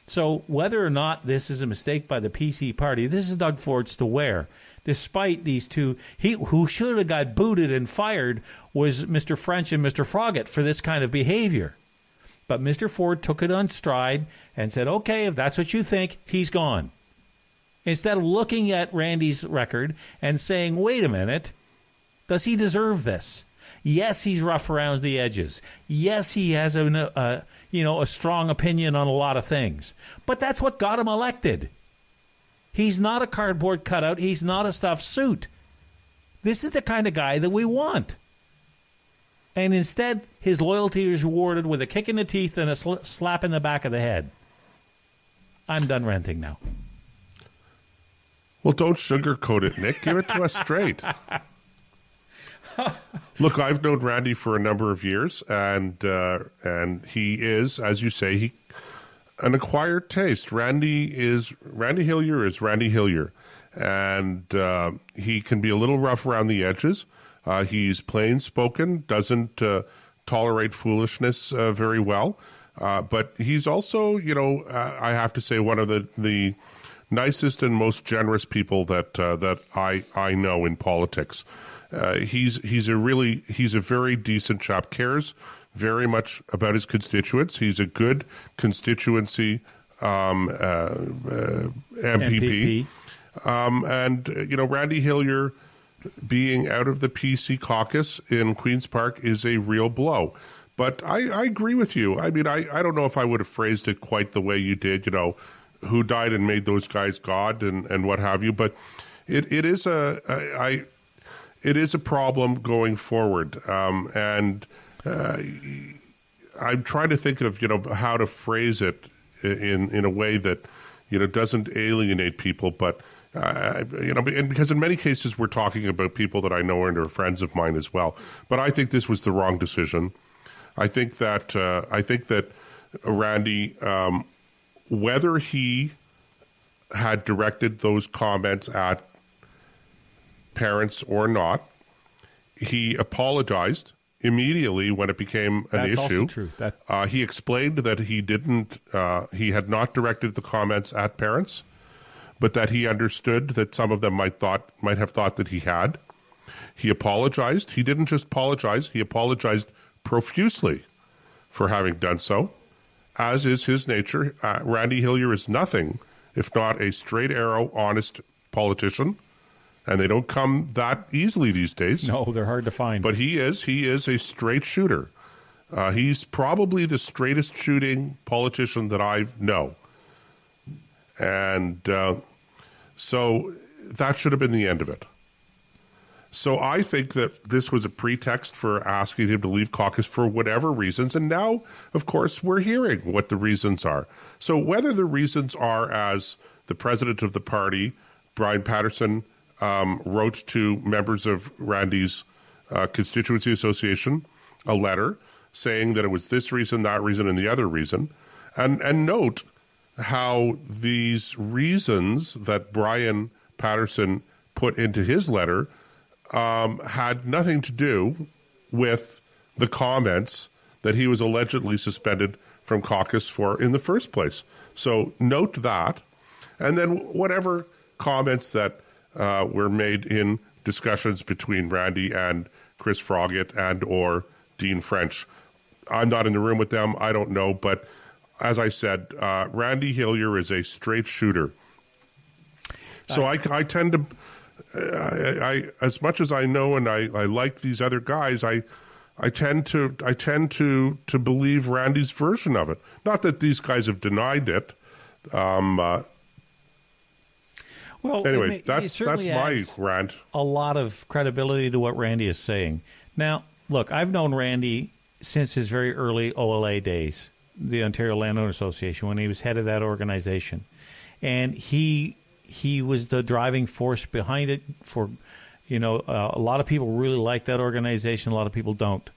So whether or not this is a mistake by the PC party, this is Doug Ford's to wear. Despite these two, who should have got booted and fired was Mr. French and Mr. Froggatt for this kind of behavior. But Mr. Ford took it on stride and said, okay, if that's what you think, he's gone. Instead of looking at Randy's record and saying, wait a minute, does he deserve this? Yes, he's rough around the edges. Yes, he has a strong opinion on a lot of things. But that's what got him elected. He's not a cardboard cutout. He's not a stuffed suit. This is the kind of guy that we want. And instead, his loyalty is rewarded with a kick in the teeth and a slap in the back of the head. I'm done ranting now. Well, don't sugarcoat it, Nick. Give it to us straight. Look, I've known Randy for a number of years, and he is, as you say, an acquired taste. Randy Hillier is Randy Hillier, and he can be a little rough around the edges. He's plain spoken, doesn't tolerate foolishness very well, but he's also, I have to say, one of the nicest and most generous people that I know in politics. He's a very decent chap. Cares very much about his constituents. He's a good constituency MPP. And, Randy Hillier being out of the PC caucus in Queen's Park is a real blow. But I agree with you. I mean, I don't know if I would have phrased it quite the way you did, who died and made those guys God and what have you. But it is a problem going forward. And I'm trying to think of, how to phrase it in a way that, doesn't alienate people. But, and because in many cases we're talking about people that I know and are friends of mine as well. But I think this was the wrong decision. I think that Randy, whether he had directed those comments at parents or not, he apologized immediately when it became an issue. That's also true. He explained that he had not directed the comments at parents, but that he understood that some of them might have thought that he had. He apologized. He didn't just apologize. He apologized profusely for having done so, as is his nature. Randy Hillier is nothing if not a straight arrow, honest politician, and they don't come that easily these days. No, they're hard to find. But he is a straight shooter. He's probably the straightest shooting politician that I know. And so that should have been the end of it. So I think that this was a pretext for asking him to leave caucus for whatever reasons. And now, of course, we're hearing what the reasons are. So whether the reasons are, as the president of the party, Brian Patterson, wrote to members of Randy's constituency association a letter saying that it was this reason, that reason, and the other reason. And note how these reasons that Brian Patterson put into his letter had nothing to do with the comments that he was allegedly suspended from caucus for in the first place. So note that. And then whatever comments that were made in discussions between Randy and Chris Froggatt and or Dean French. I'm not in the room with them. I don't know. But as I said, Randy Hillier is a straight shooter. So I tend to... as much as I know and I like these other guys, I tend to believe Randy's version of it. Not that these guys have denied it. Well, anyway, that's my rant. A lot of credibility to what Randy is saying. Now, look, I've known Randy since his very early OLA days, the Ontario Landowner Association, when he was head of that organization, and he was the driving force behind it. For a lot of people really like that organization. A lot of people don't.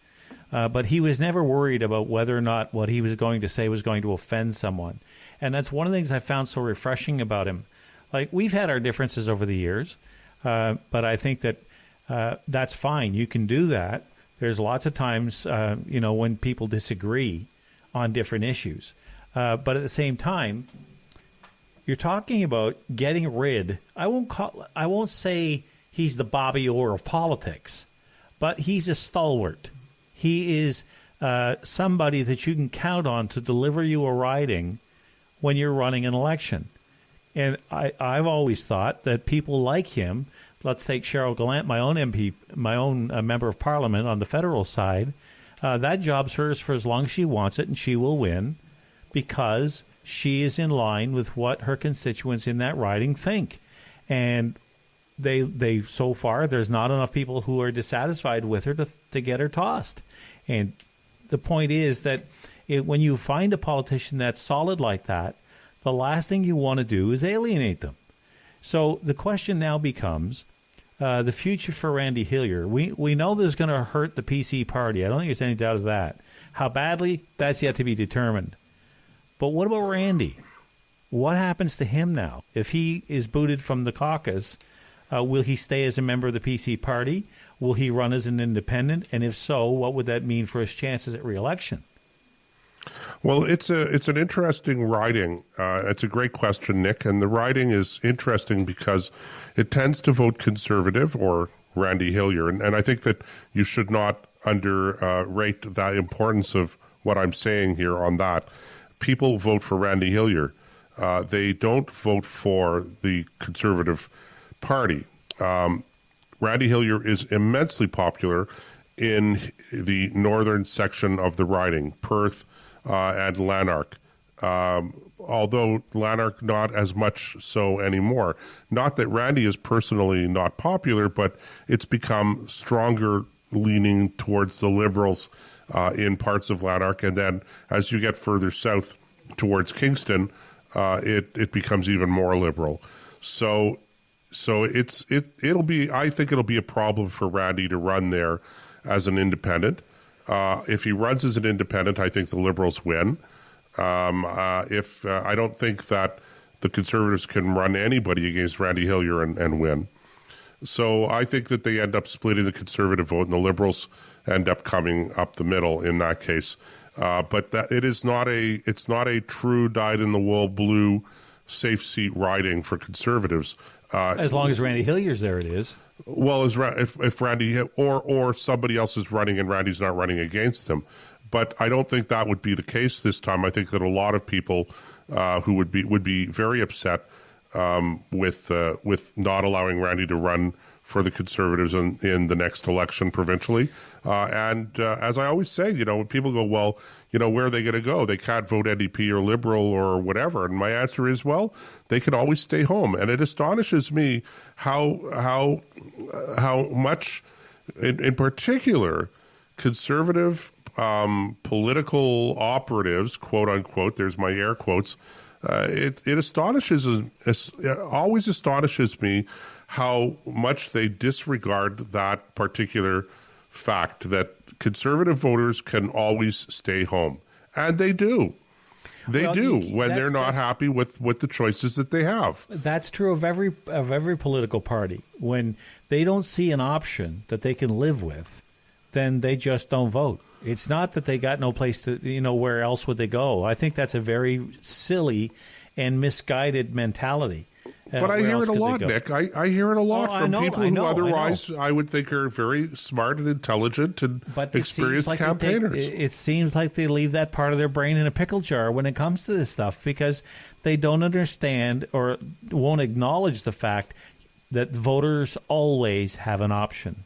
But he was never worried about whether or not what he was going to say was going to offend someone. And that's one of the things I found so refreshing about him. Like, we've had our differences over the years, but I think that that's fine. You can do that. There's lots of times, when people disagree on different issues. But at the same time, you're talking about getting rid. I won't say he's the Bobby Orr of politics, but he's a stalwart. He is somebody that you can count on to deliver you a riding when you're running an election. And I've always thought that people like him. Let's take Cheryl Gallant, my own MP, my own member of Parliament on the federal side. That job's hers for as long as she wants it, and she will win because she is in line with what her constituents in that riding think. And they so far, there's not enough people who are dissatisfied with her to get her tossed. And the point is that when you find a politician that's solid like that, the last thing you want to do is alienate them. So the question now becomes the future for Randy Hillier. We know this is going to hurt the PC party. I don't think there's any doubt of that. How badly, that's yet to be determined. But what about Randy? What happens to him now? If he is booted from the caucus, will he stay as a member of the PC party? Will he run as an independent? And if so, what would that mean for his chances at re-election? Well, it's an interesting riding. It's a great question, Nick. And the riding is interesting because it tends to vote Conservative or Randy Hillier. And I think that you should not underrate the importance of what I'm saying here on that. People vote for Randy Hillier. They don't vote for the Conservative Party. Randy Hillier is immensely popular in the northern section of the riding, Perth and Lanark. Although Lanark not as much so anymore. Not that Randy is personally not popular, but it's become stronger leaning towards the Liberals in parts of Lanark. And then as you get further south towards Kingston, it becomes even more liberal. So it'll be, I think it'll be a problem for Randy to run there as an independent. If he runs as an independent, I think the Liberals win. I don't think that the Conservatives can run anybody against Randy Hillier and win. So I think that they end up splitting the Conservative vote, and the Liberals end up coming up the middle in that case. But that it's not a true dyed-in-the-wool blue safe seat riding for Conservatives. As long as Randy Hillier's there, it is. Well, if Randy or somebody else is running and Randy's not running against him. But I don't think that would be the case this time. I think that a lot of people who would be very upset with not allowing Randy to run for the Conservatives in the next election provincially. As I always say, when people go, well, where are they going to go? They can't vote NDP or Liberal or whatever. And my answer is, well, they can always stay home. And it astonishes me how much, in particular, Conservative political operatives, quote unquote, there's my air quotes, it always astonishes me how much they disregard that particular fact that Conservative voters can always stay home. And they do. They do when they're not happy with the choices that they have. That's true of every political party. When they don't see an option that they can live with, then they just don't vote. It's not that they got no place to, where else would they go? I think that's a very silly and misguided mentality. But I hear it a lot, Nick. I hear it a lot from people who otherwise I would think are very smart and intelligent and experienced campaigners. It seems like they leave that part of their brain in a pickle jar when it comes to this stuff because they don't understand or won't acknowledge the fact that voters always have an option,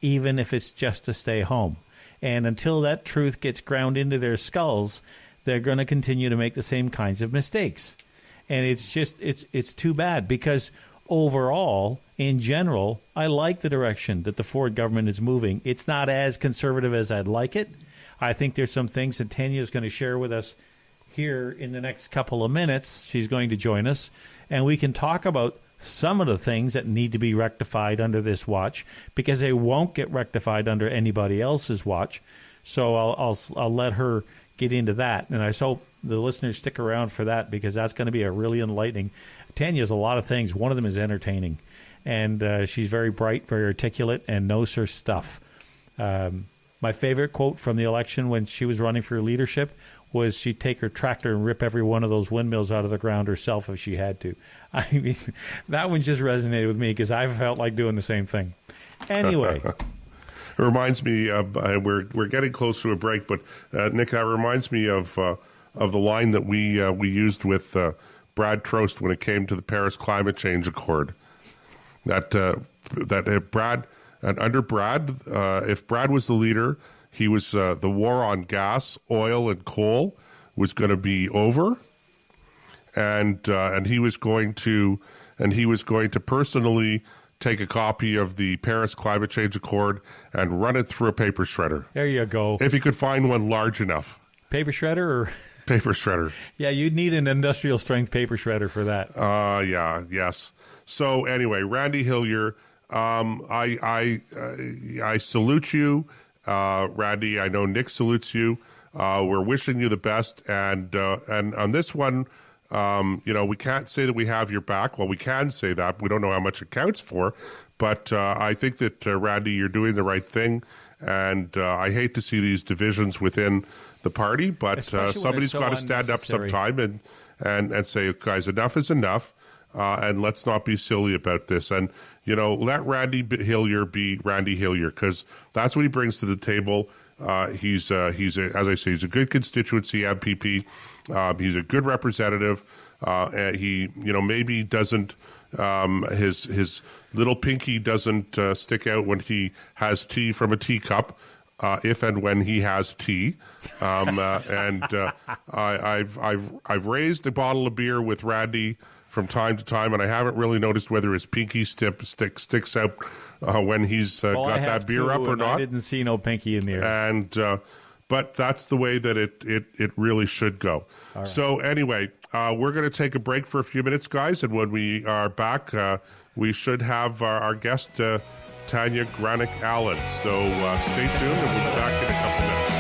even if it's just to stay home. And until that truth gets ground into their skulls, they're going to continue to make the same kinds of mistakes. And it's too bad because overall, in general, I like the direction that the Ford government is moving. It's not as conservative as I'd like it. I think there's some things that Tanya is going to share with us here in the next couple of minutes. She's going to join us, and we can talk about some of the things that need to be rectified under this watch because they won't get rectified under anybody else's watch. So I'll let her get into that, and I hope the listeners stick around for that because that's going to be a really enlightening. Tanya has a lot of things. One of them is entertaining, and she's very bright, very articulate, and knows her stuff. My favorite quote from the election when she was running for leadership was she'd take her tractor and rip every one of those windmills out of the ground herself if she had to. I mean, that one just resonated with me because I felt like doing the same thing. Anyway. It reminds me of, we're getting close to a break, but Nick, that reminds me of the line that we used with Brad Trost when it came to the Paris Climate Change Accord. That Brad, and under Brad, if Brad was the leader, he was the war on gas, oil, and coal was going to be over, and he was going to personally take a copy of the Paris Climate Change Accord and run it through a paper shredder. There you go. If he could find one large enough. Paper shredder or? Paper shredder. Yeah, you'd need an industrial strength paper shredder for that. Yes. So anyway, Randy Hillier, I salute you. Randy, I know Nick salutes you. We're wishing you the best. And on this one, we can't say that we have your back. Well, we can say that. We don't know how much it counts for. But I think that, Randy, you're doing the right thing. And I hate to see these divisions within the party, but somebody's got to stand up sometime and say, guys, enough is enough. and let's not be silly about this. And, let Randy Hillier be Randy Hillier, because that's what he brings to the table. He's as I say, he's a good constituency MPP. He's a good representative. And he, maybe doesn't, his little pinky doesn't stick out when he has tea from a teacup. If and when he has tea, I've raised a bottle of beer with Randy from time to time, and I haven't really noticed whether his pinky sticks out when he's got that beer up or not. I didn't see no pinky in there, and but that's the way that it really should go. Right. So anyway, we're going to take a break for a few minutes, guys, and when we are back, we should have our guest. Tanya Granic Allen. So stay tuned, and we'll be back in a couple minutes.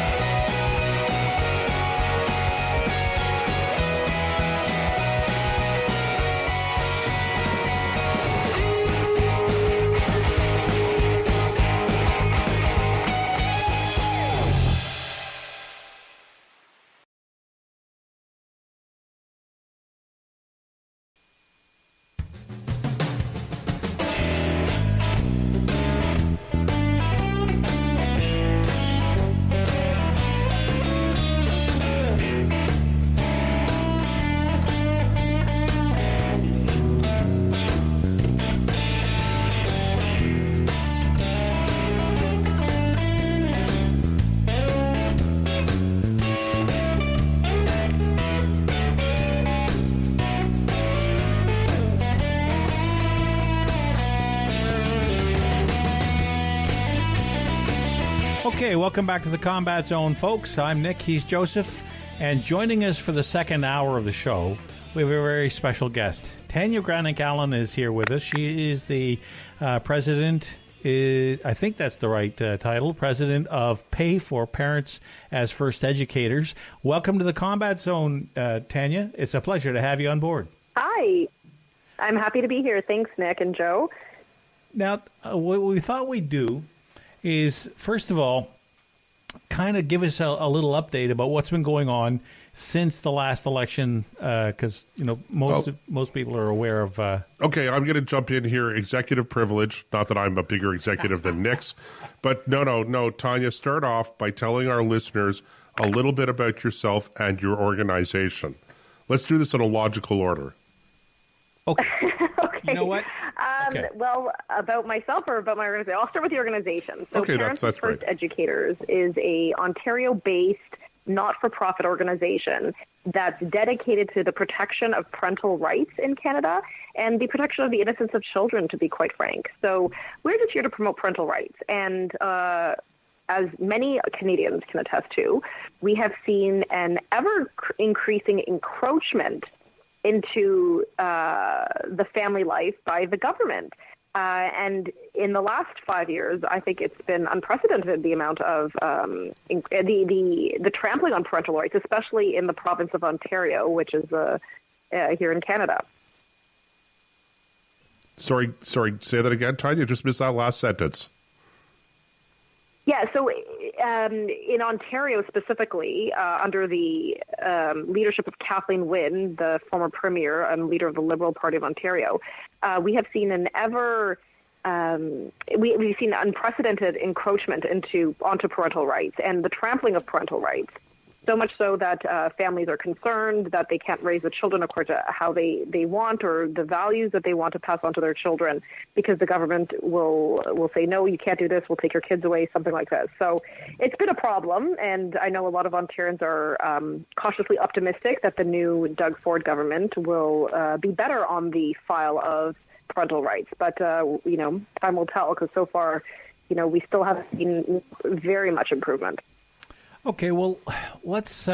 Okay, welcome back to the Combat Zone, folks. I'm Nick, he's Joseph, and joining us for the second hour of the show, we have a very special guest. Tanya Granic Allen is here with us. She is the president, I think that's the right title, president of Pay for Parents as First Educators. Welcome to the Combat Zone, Tanya. It's a pleasure to have you on board. Hi. I'm happy to be here. Thanks, Nick and Joe. Now, what we thought we'd do is, first of all, kind of give us a little update about what's been going on since the last election, because most people are aware of. Okay, I'm going to jump in here. Executive privilege. Not that I'm a bigger executive than Nick's, but no. Tanya, start off by telling our listeners a little bit about yourself and your organization. Let's do this in a logical order. Okay. Okay. You know what? Okay. Well, about myself or about my organization? I'll start with the organization. So okay, Parents that's First right. Educators is a Ontario-based not-for-profit organization that's dedicated to the protection of parental rights in Canada and the protection of the innocence of children, to be quite frank. So we're just here to promote parental rights. And as many Canadians can attest to, we have seen an ever-increasing encroachment into the family life by the government. And in the last 5 years, I think it's been unprecedented, the amount of the trampling on parental rights, especially in the province of Ontario, which is here in Canada. Sorry, say that again, Tanya. Just missed that last sentence. Yeah, so in Ontario specifically, under the leadership of Kathleen Wynne, the former premier and leader of the Liberal Party of Ontario, we have seen we've seen unprecedented encroachment onto parental rights and the trampling of parental rights. So much so that families are concerned that they can't raise the children according to how they want or the values that they want to pass on to their children, because the government will say, no, you can't do this, we'll take your kids away, something like this. So it's been a problem, and I know a lot of Ontarians are cautiously optimistic that the new Doug Ford government will be better on the file of parental rights. But, time will tell, because so far, we still haven't seen very much improvement. Okay, well, let's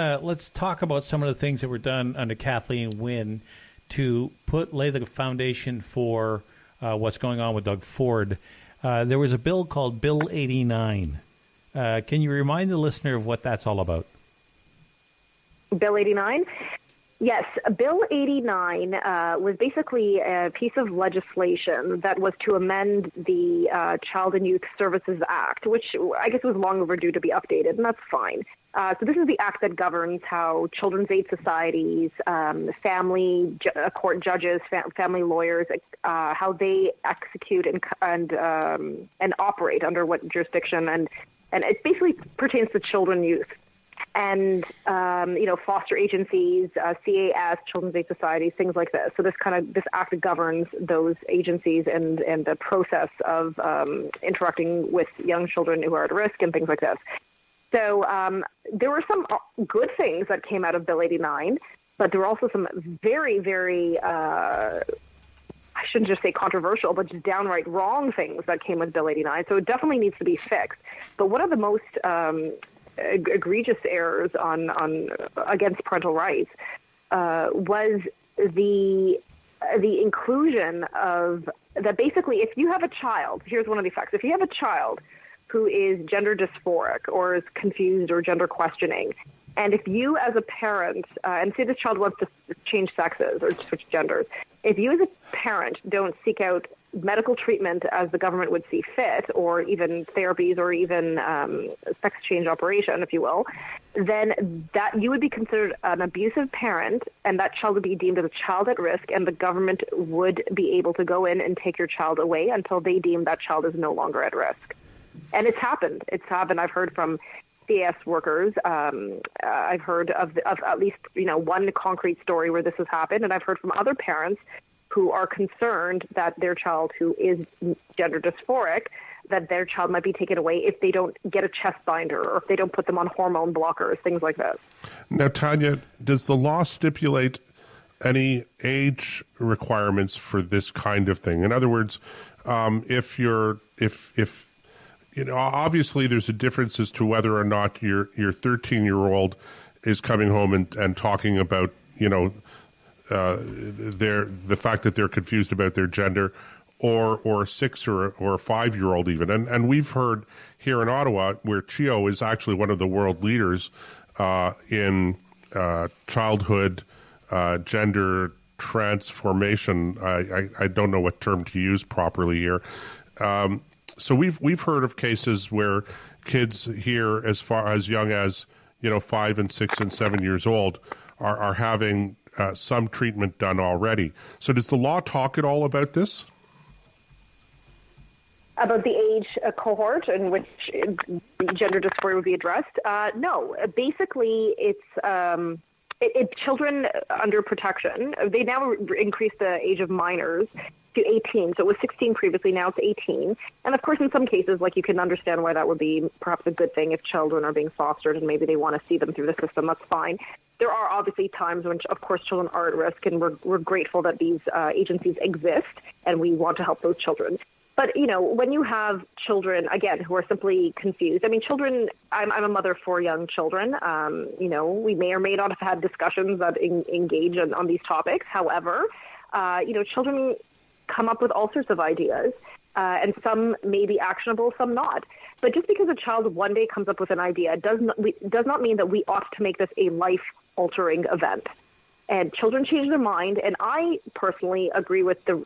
talk about some of the things that were done under Kathleen Wynne to lay the foundation for what's going on with Doug Ford. There was a bill called Bill 89. Can you remind the listener of what that's all about? Bill 89? Yes, Bill 89 was basically a piece of legislation that was to amend the Child and Youth Services Act, which I guess was long overdue to be updated, and that's fine. So this is the act that governs how children's aid societies, family court judges, family lawyers, how they execute and operate under what jurisdiction, and it basically pertains to children, youth, and foster agencies, CAS, children's aid societies, things like this. So this act governs those agencies and the process of interacting with young children who are at risk and things like this. So there were some good things that came out of Bill 89, but there were also some very, very, I shouldn't just say controversial, but just downright wrong things that came with Bill 89. So it definitely needs to be fixed. But one of the most egregious errors against parental rights was the inclusion of that. Basically, if you have a child, here's one of the facts: if you have a child who is gender dysphoric or is confused or gender questioning, and if you as a parent, and say this child wants to change sexes or switch genders, if you as a parent don't seek out medical treatment as the government would see fit, or even therapies, or even sex change operation, if you will, then that you would be considered an abusive parent, and that child would be deemed as a child at risk, and the government would be able to go in and take your child away until they deem that child is no longer at risk. And it's happened. I've heard from CAS workers. I've heard of at least one concrete story where this has happened, and I've heard from other parents who are concerned that their child who is gender dysphoric, that their child might be taken away if they don't get a chest binder or if they don't put them on hormone blockers, things like this. Now, Tanya, does the law stipulate any age requirements for this kind of thing? In other words, if obviously there's a difference as to whether or not your 13-year-old is coming home and talking about, the fact that they're confused about their gender, or a 6 or a 5-year-old even. And we've heard here in Ottawa, where CHEO is actually one of the world leaders in childhood gender transformation. I don't know what term to use properly here. So we've heard of cases where kids here as far as young as 5 and 6 and 7 years old are having some treatment done already. So does the law talk at all about this? About the age cohort in which gender dysphoria would be addressed? No. Basically, it's children under protection. They now increased the age of minors to 18. So it was 16 previously, now it's 18. And of course, in some cases, you can understand why that would be perhaps a good thing if children are being fostered and maybe they want to see them through the system. That's fine. There are obviously times when, of course, children are at risk, and we're grateful that these agencies exist, and we want to help those children. But, when you have children, again, who are simply confused, children, I'm a mother of 4 young children. We may or may not have had discussions that engage on these topics. However, children come up with all sorts of ideas, and some may be actionable, some not. But just because a child one day comes up with an idea does not mean that we ought to make this a life-altering event. And children change their mind, and I personally agree with the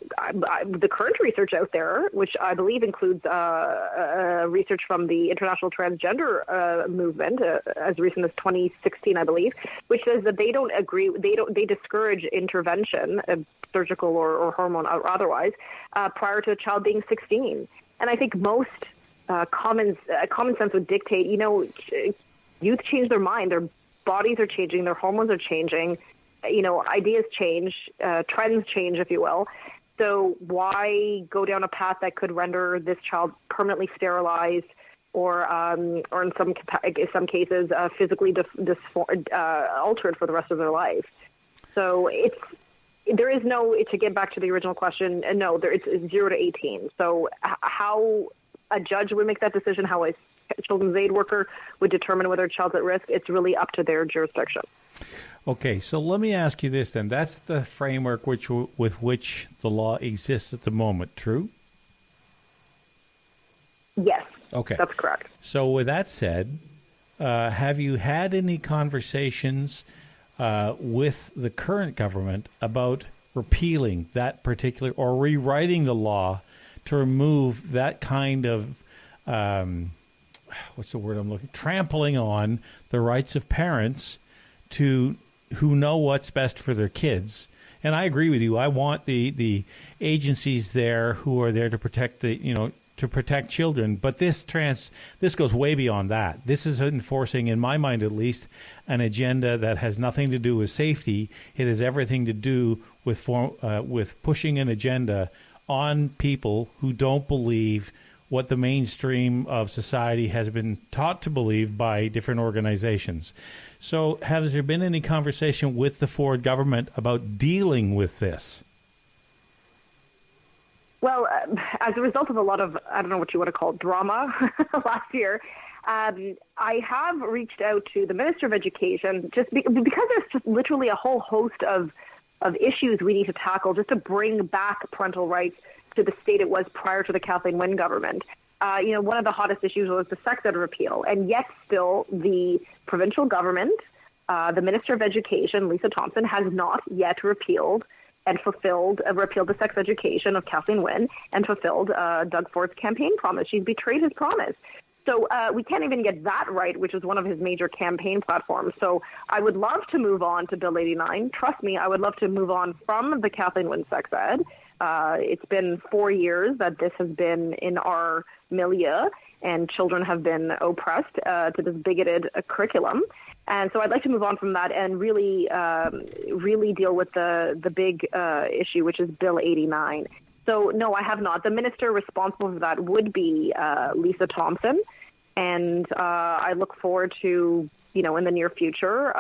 current research out there, which I believe includes research from the international transgender movement as recent as 2016, I believe, which says that they don't agree. They discourage intervention, surgical or hormone or otherwise, prior to a child being 16. And I think most common sense would dictate, youth change their mind, their bodies are changing, their hormones are changing. Ideas change, trends change, if you will. So why go down a path that could render this child permanently sterilized, or in some cases physically altered for the rest of their life? So there is no. To get back to the original question, no, it's 0 to 18. So how a judge would make that decision, how a children's aid worker would determine whether a child's at risk, it's really up to their jurisdiction. Okay, so let me ask you this then. That's the framework with which the law exists at the moment, true? Yes. Okay. That's correct. So with that said, have you had any conversations with the current government about repealing that particular or rewriting the law to remove that kind of what's the word I'm looking, trampling on the rights of parents who know what's best for their kids. And I agree with you. I want the agencies there who are there to protect to protect children. But this goes way beyond that. This is enforcing, in my mind at least, an agenda that has nothing to do with safety. It has everything to do with pushing an agenda on people who don't believe what the mainstream of society has been taught to believe by different organizations. So has there been any conversation with the Ford government about dealing with this? Well, as a result of a lot of, I don't know what you want to call it, drama last year, I have reached out to the Minister of Education just because there's just literally a whole host of issues we need to tackle just to bring back parental rights to the state it was prior to the Kathleen Wynne government. One of the hottest issues was the sex ed repeal, and yet still the provincial government, the Minister of Education, Lisa Thompson, has not yet repealed the sex education of Kathleen Wynne and fulfilled Doug Ford's campaign promise. She's betrayed his promise. So we can't even get that right, which is one of his major campaign platforms. So I would love to move on to Bill 89. Trust me, I would love to move on from the Kathleen Wynne sex ed. It's been 4 years that this has been in our milieu, and children have been oppressed to this bigoted curriculum. And so I'd like to move on from that and really deal with the big issue, which is Bill 89. So, no, I have not. The minister responsible for that would be Lisa Thompson. And I look forward to, in the near future,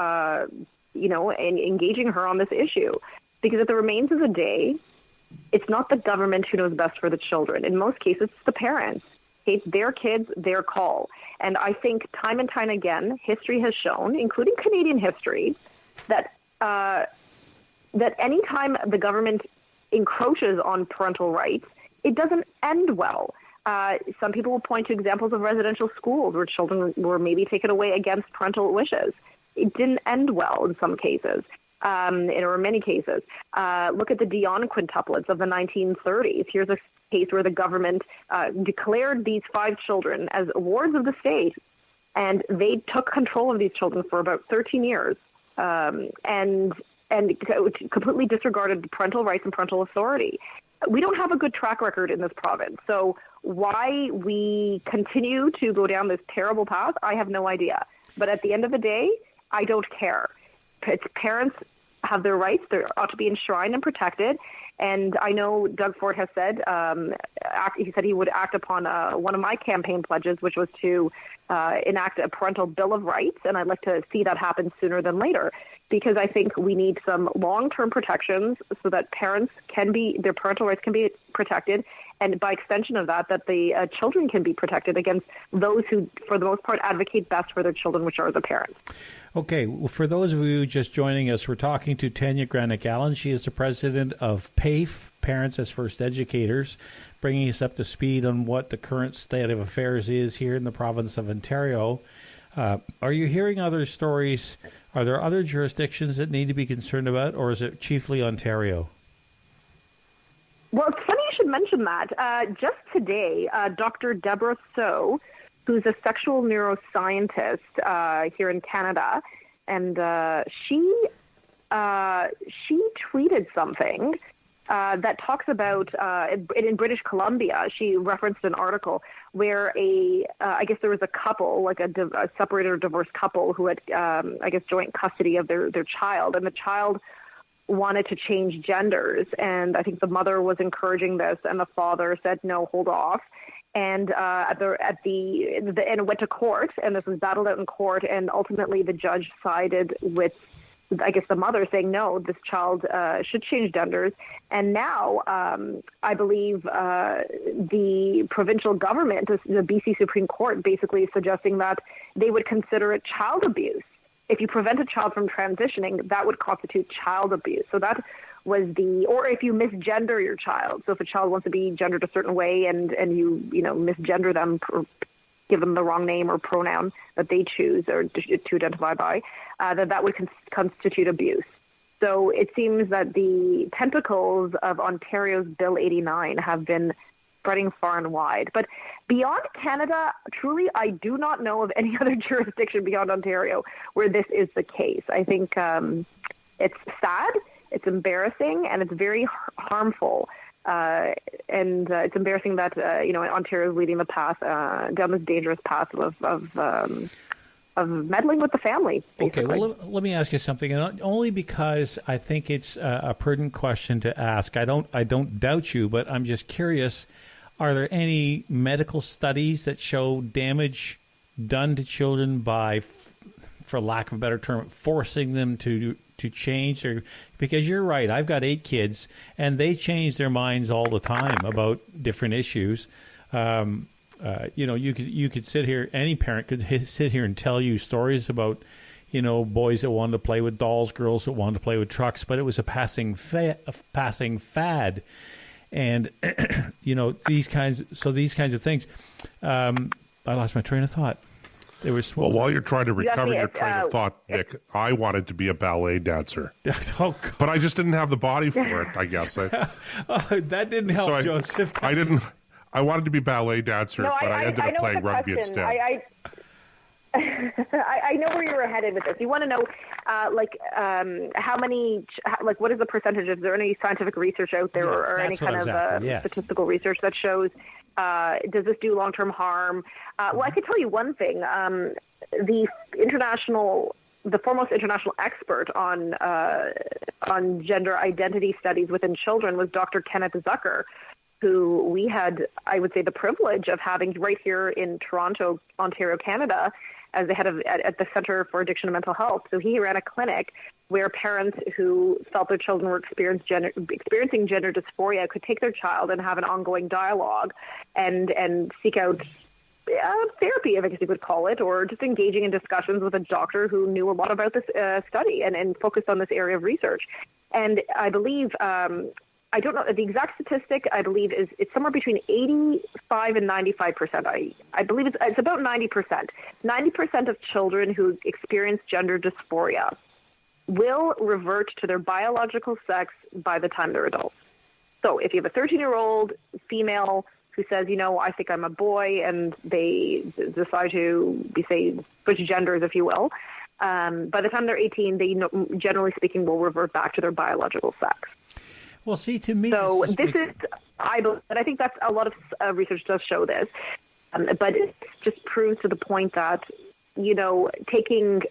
engaging her on this issue. Because at the remains of the day, it's not the government who knows best for the children. In most cases, it's the parents. It's their kids, their call. And I think time and time again, history has shown, including Canadian history, that any time the government encroaches on parental rights, it doesn't end well. Some people will point to examples of residential schools where children were maybe taken away against parental wishes. It didn't end well in some cases. Or many cases. Look at the Dion quintuplets of the 1930s. Here's a case where the government declared these 5 children as wards of the state, and they took control of these children for about 13 years and completely disregarded parental rights and parental authority. We don't have a good track record in this province. So why we continue to go down this terrible path, I have no idea. But at the end of the day, I don't care. Parents have their rights. They ought to be enshrined and protected. And I know Doug Ford has said, he said he would act upon one of my campaign pledges, which was to enact a parental bill of rights. And I'd like to see that happen sooner than later, because I think we need some long-term protections so that their parental rights can be protected. And by extension of that the children can be protected against those who, for the most part, advocate best for their children, which are the parents. Okay, well, for those of you just joining us, we're talking to Tanya Granic-Allen. She is the president of PAFE, Parents as First Educators, bringing us up to speed on what the current state of affairs is here in the province of Ontario. Are you hearing other stories? Are there other jurisdictions that need to be concerned about, or is it chiefly Ontario? Well, it's funny you should mention that. Just today, Dr. Deborah So, who's a sexual neuroscientist here in Canada, and she tweeted something that talks about, in British Columbia, she referenced an article where I guess there was a couple, like a separated or divorced couple who had, joint custody of their child, and the child wanted to change genders, and I think the mother was encouraging this, and the father said, "No, hold off." And and it went to court, and this was battled out in court, and ultimately the judge sided with, I guess, the mother, saying, no, this child should change genders. And now I believe the provincial government, the BC Supreme Court, basically is suggesting that they would consider it child abuse. If you prevent a child from transitioning, that would constitute child abuse. So that was or if you misgender your child. So if a child wants to be gendered a certain way and you misgender them, give them the wrong name or pronoun that they choose or to identify by, that would constitute abuse. So it seems that the tentacles of Ontario's Bill 89 have been spreading far and wide. But beyond Canada, truly, I do not know of any other jurisdiction beyond Ontario where this is the case. I think it's sad, it's embarrassing, and it's very harmful. And it's embarrassing that Ontario is leading the path down this dangerous path of meddling with the family. Basically. Okay, well, let me ask you something, and only because I think it's a prudent question to ask. I don't doubt you, but I'm just curious. Are there any medical studies that show damage done to children by, for lack of a better term, forcing them to change? Or because you're right, I've got 8 kids, and they change their minds all the time about different issues. You could sit here. Any parent could sit here and tell you stories about, boys that wanted to play with dolls, girls that wanted to play with trucks, but it was a passing fad, and these kinds of things. I lost my train of thought. Well, while you're trying to recover your train of thought, Nick, I wanted to be a ballet dancer. Oh, but I just didn't have the body for it, I guess. That didn't help, Joseph. I wanted to be ballet dancer, but I ended up playing rugby instead. I know where you were headed with this. You want to know, how many, what is the percentage? Is there any scientific research out there, or any kind of statistical research that shows, does this do long-term harm? Well, I can tell you one thing. The foremost international expert on gender identity studies within children was Dr. Kenneth Zucker, who we had, I would say, the privilege of having right here in Toronto, Ontario, Canada, as the head of at the Centre for Addiction and Mental Health. So he ran a clinic where parents who felt their children were experiencing gender dysphoria could take their child and have an ongoing dialogue and seek out therapy, I guess you would call it, or just engaging in discussions with a doctor who knew a lot about this study and focused on this area of research. And I believe, I don't know the exact statistic. I believe it's somewhere between 85 and 95%. I believe it's about 90%. 90% of children who experience gender dysphoria will revert to their biological sex by the time they're adults. So if you have a 13-year-old female who says, I think I'm a boy, and they decide to switch genders, if you will, by the time they're 18, they generally speaking will revert back to their biological sex. Well, see, to me, I think that's a lot of research does show this, but it just proves to the point that, taking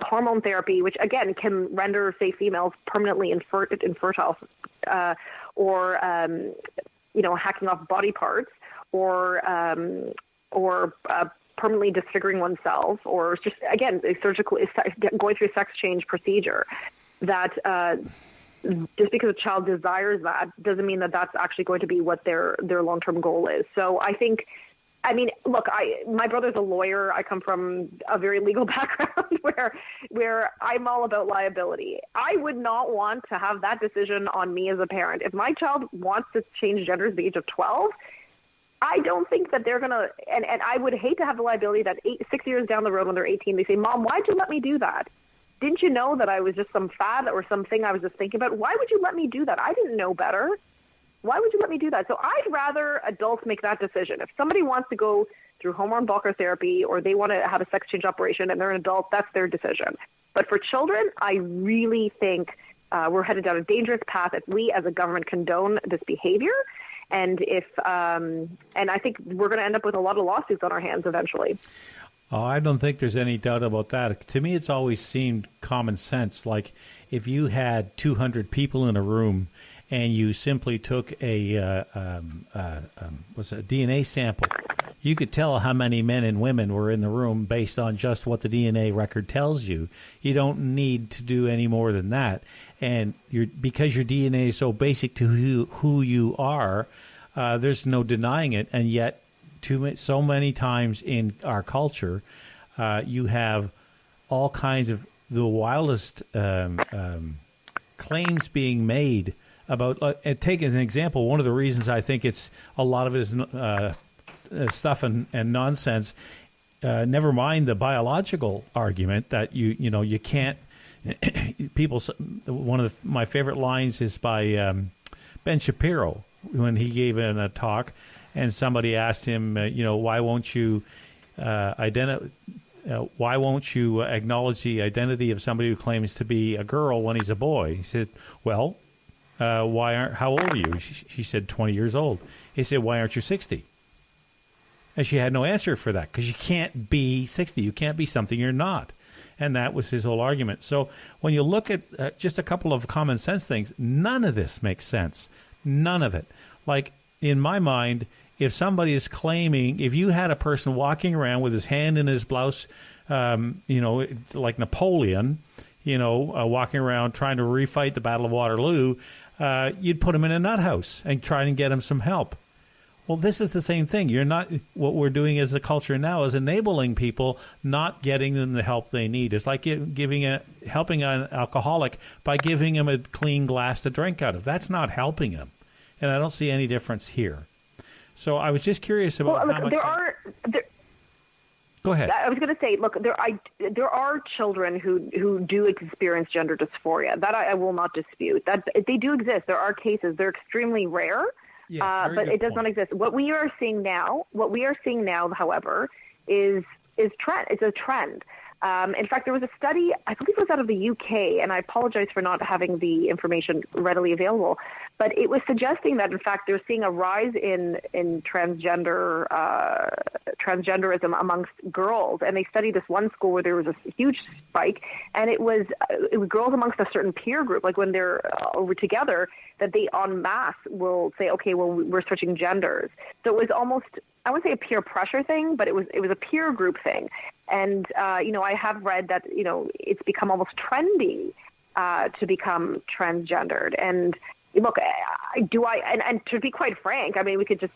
hormone therapy, which again can render, say, females permanently infertile, or hacking off body parts, or permanently disfiguring oneself, or just again going through a sex change procedure, that just because a child desires that doesn't mean that that's actually going to be what their long-term goal is. So look, my brother's a lawyer. I come from a very legal background where I'm all about liability. I would not want to have that decision on me as a parent. If my child wants to change genders at the age of 12, I don't think that they're going to, and I would hate to have the liability that 6 years down the road when they're 18, they say, Mom, why'd you let me do that? Didn't you know that I was just some fad or something I was just thinking about? Why would you let me do that? I didn't know better. Why would you let me do that? So I'd rather adults make that decision. If somebody wants to go through hormone blocker therapy, or they want to have a sex change operation and they're an adult, that's their decision. But for children, I really think we're headed down a dangerous path if we as a government condone this behavior. And I think we're going to end up with a lot of lawsuits on our hands eventually. Oh, I don't think there's any doubt about that. To me, it's always seemed common sense. Like if you had 200 people in a room and you simply took a DNA sample, you could tell how many men and women were in the room based on just what the DNA record tells you. You don't need to do any more than that. And because your DNA is so basic to who you are, there's no denying it. And yet, so many times in our culture, you have all kinds of the wildest claims being made about. Take as an example, one of the reasons I think it's a lot of it is stuff and nonsense. Never mind the biological argument that you can't. People. One of my favorite lines is by Ben Shapiro when he gave a talk. and somebody asked him, why won't you why won't you acknowledge the identity of somebody who claims to be a girl when he's a boy? He said, well, how old are you? She said, 20 years old. He said, why aren't you 60? And she had no answer for that, because you can't be 60. You can't be something you're not. And that was his whole argument. So when you look at just a couple of common sense things, none of this makes sense. None of it. Like, in my mind, if somebody is claiming, if you had a person walking around with his hand in his blouse, like Napoleon, walking around trying to refight the Battle of Waterloo, you'd put him in a nut house and try and get him some help. Well, this is the same thing. What we're doing as a culture now is enabling people, not getting them the help they need. It's like helping an alcoholic by giving him a clean glass to drink out of. That's not helping him. And I don't see any difference here. So I was just curious about how much... Go ahead. I was going to say, look, there are children who do experience gender dysphoria. That I will not dispute. That they do exist. There are cases. They're extremely rare, but it does not exist. What we are seeing now, however, is trend. It's a trend. In fact, there was a study, I believe it was out of the UK, and I apologize for not having the information readily available, but it was suggesting that, in fact, they're seeing a rise in transgenderism amongst girls. And they studied this one school where there was a huge spike, and it was girls amongst a certain peer group, like when they're over together, that they en masse will say, okay, well, we're switching genders. So it was almost, I wouldn't say a peer pressure thing, but it was a peer group thing. And, I have read that, it's become almost trendy to become transgendered. And look, and to be quite frank, I mean, we could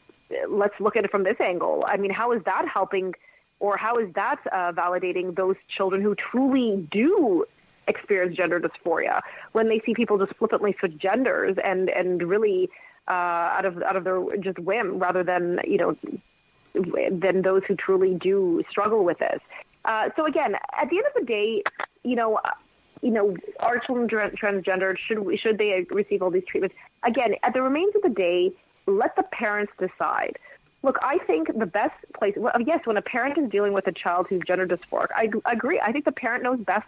let's look at it from this angle. I mean, how is that helping, or how is that validating those children who truly do experience gender dysphoria when they see people just flippantly switch genders and really out of their just whim, rather than, than those who truly do struggle with this. So again, at the end of the day, are children transgendered? Should they receive all these treatments? Again, at the remains of the day, let the parents decide. Look, I think the best place, yes, when a parent is dealing with a child who's gender dysphoric, I agree. I think the parent knows best,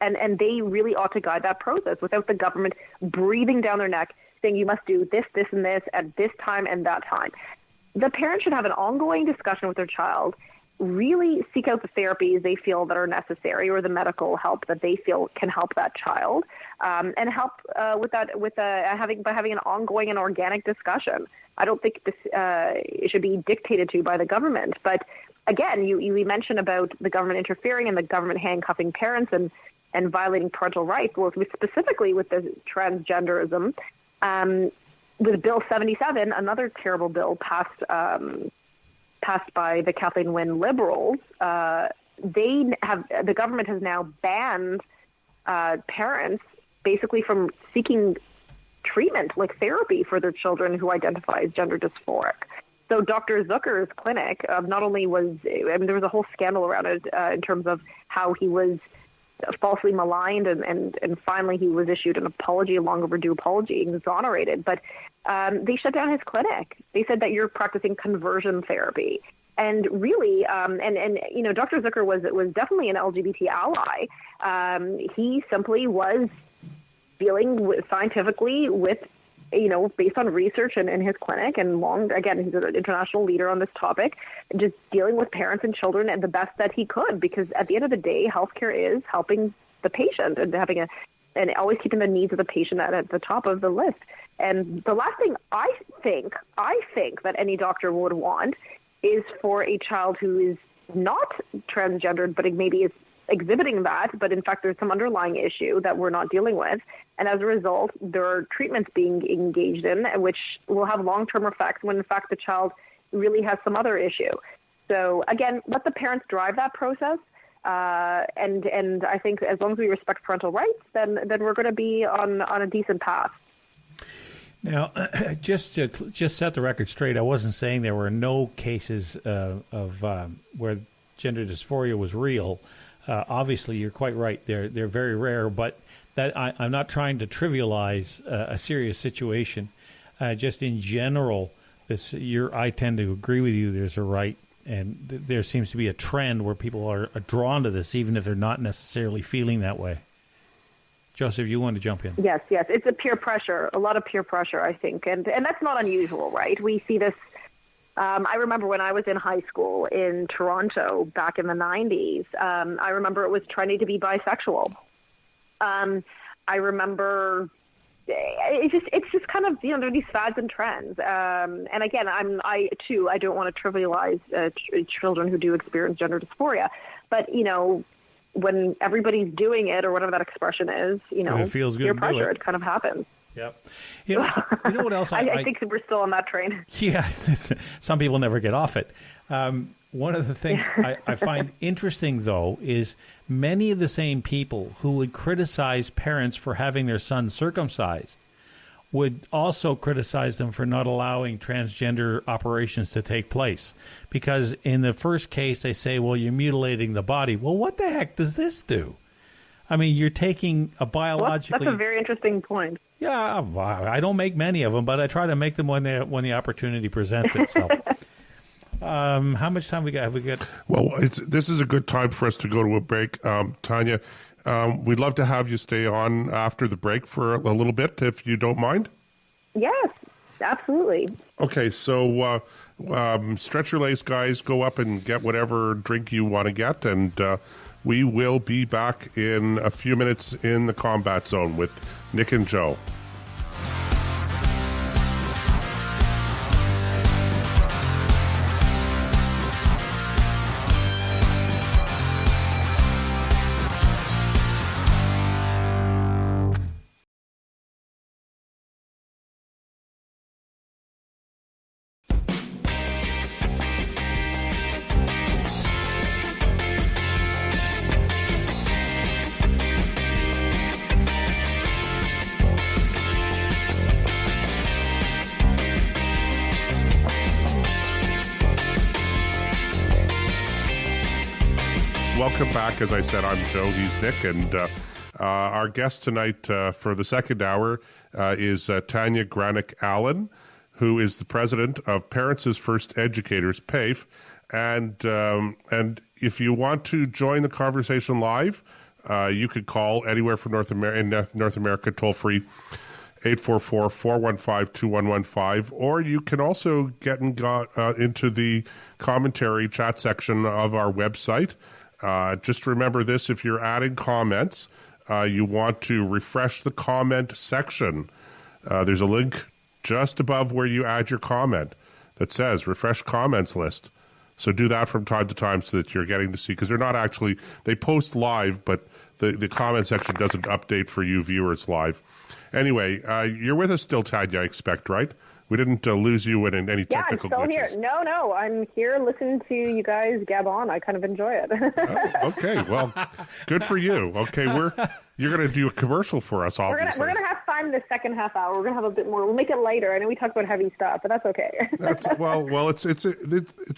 and they really ought to guide that process without the government breathing down their neck, saying you must do this, this, and this at this time and that time. The parent should have an ongoing discussion with their child, really seek out the therapies they feel that are necessary, or the medical help that they feel can help that child, and help with that by having an ongoing and organic discussion. I don't think this it should be dictated to by the government. But again, you mentioned about the government interfering and the government handcuffing parents and violating parental rights. Well, specifically with the transgenderism, with Bill 77, another terrible bill passed by the Kathleen Wynne Liberals, the government has now banned parents basically from seeking treatment, like therapy, for their children who identify as gender dysphoric. So Dr. Zucker's clinic not only there was a whole scandal around it in terms of how he was falsely maligned, and finally he was issued an apology, a long overdue apology, and exonerated. But they shut down his clinic. They said that you're practicing conversion therapy. And really, Dr. Zucker was definitely an LGBT ally. He simply was dealing scientifically with, based on research in his clinic, and he's an international leader on this topic, just dealing with parents and children at the best that he could, because at the end of the day, healthcare is helping the patient and and always keeping the needs of the patient at the top of the list. And the last thing I think that any doctor would want is for a child who is not transgendered, but maybe is exhibiting that, but in fact there's some underlying issue that we're not dealing with, and as a result there are treatments being engaged in which will have long-term effects when in fact the child really has some other issue. So again, let the parents drive that process, and I think as long as we respect parental rights, then we're going to be on a decent path. Now, just to set the record straight, I wasn't saying there were no cases of where gender dysphoria was real. Obviously, you're quite right. They're very rare, but that I'm not trying to trivialize a serious situation. Just in general, I tend to agree with you. There's a right, and there seems to be a trend where people are drawn to this, even if they're not necessarily feeling that way. Joseph, you want to jump in? Yes. It's a peer pressure, a lot of peer pressure, I think. And that's not unusual, right? We see this. I remember when I was in high school in Toronto back in the 90s, I remember it was trendy to be bisexual. I remember it's just kind of, there are these fads and trends. And again, I don't want to trivialize children who do experience gender dysphoria, but, when everybody's doing it or whatever that expression is, it feels good peer to pressure, do it kind of happens. Yep. You know what else? I think we're still on that train. Yeah, some people never get off it. One of the things I find interesting, though, is many of the same people who would criticize parents for having their sons circumcised would also criticize them for not allowing transgender operations to take place. Because in the first case, they say, well, you're mutilating the body. Well, what the heck does this do? I mean, you're taking a biologically... That's a very interesting point. Yeah, I don't make many of them, but I try to make them when the opportunity presents itself. How much time have we got? Well, this is a good time for us to go to a break. Tanya, we'd love to have you stay on after the break for a little bit, if you don't mind. Yes, absolutely. Okay, so stretch your legs, guys. Go up and get whatever drink you want to get, and we will be back in a few minutes in the Combat Zone with Nick and Joe. Welcome back. As I said, I'm Joe, he's Nick, and our guest tonight for the second hour is Tanya Granic Allen, who is the president of Parents' First Educators, PAFE. And if you want to join the conversation live, you could call anywhere from North America, toll-free, 844-415-2115, or you can also get into the commentary chat section of our website. Just remember this, if you're adding comments, you want to refresh the comment section. There's a link just above where you add your comment that says refresh comments list. So do that from time to time so that you're getting to see, because they're not actually, they post live, but the comment section doesn't update for you viewers live. Anyway, you're with us still, Tanya, I expect, right? We didn't lose you in any technical glitches. Yeah, I'm still here. No, I'm here listening to you guys gab on. I kind of enjoy it. Okay, well, good for you. Okay, you're going to do a commercial for us, obviously. We're going to have fun the second half hour. We're going to have a bit more. We'll make it lighter. I know we talked about heavy stuff, but that's okay.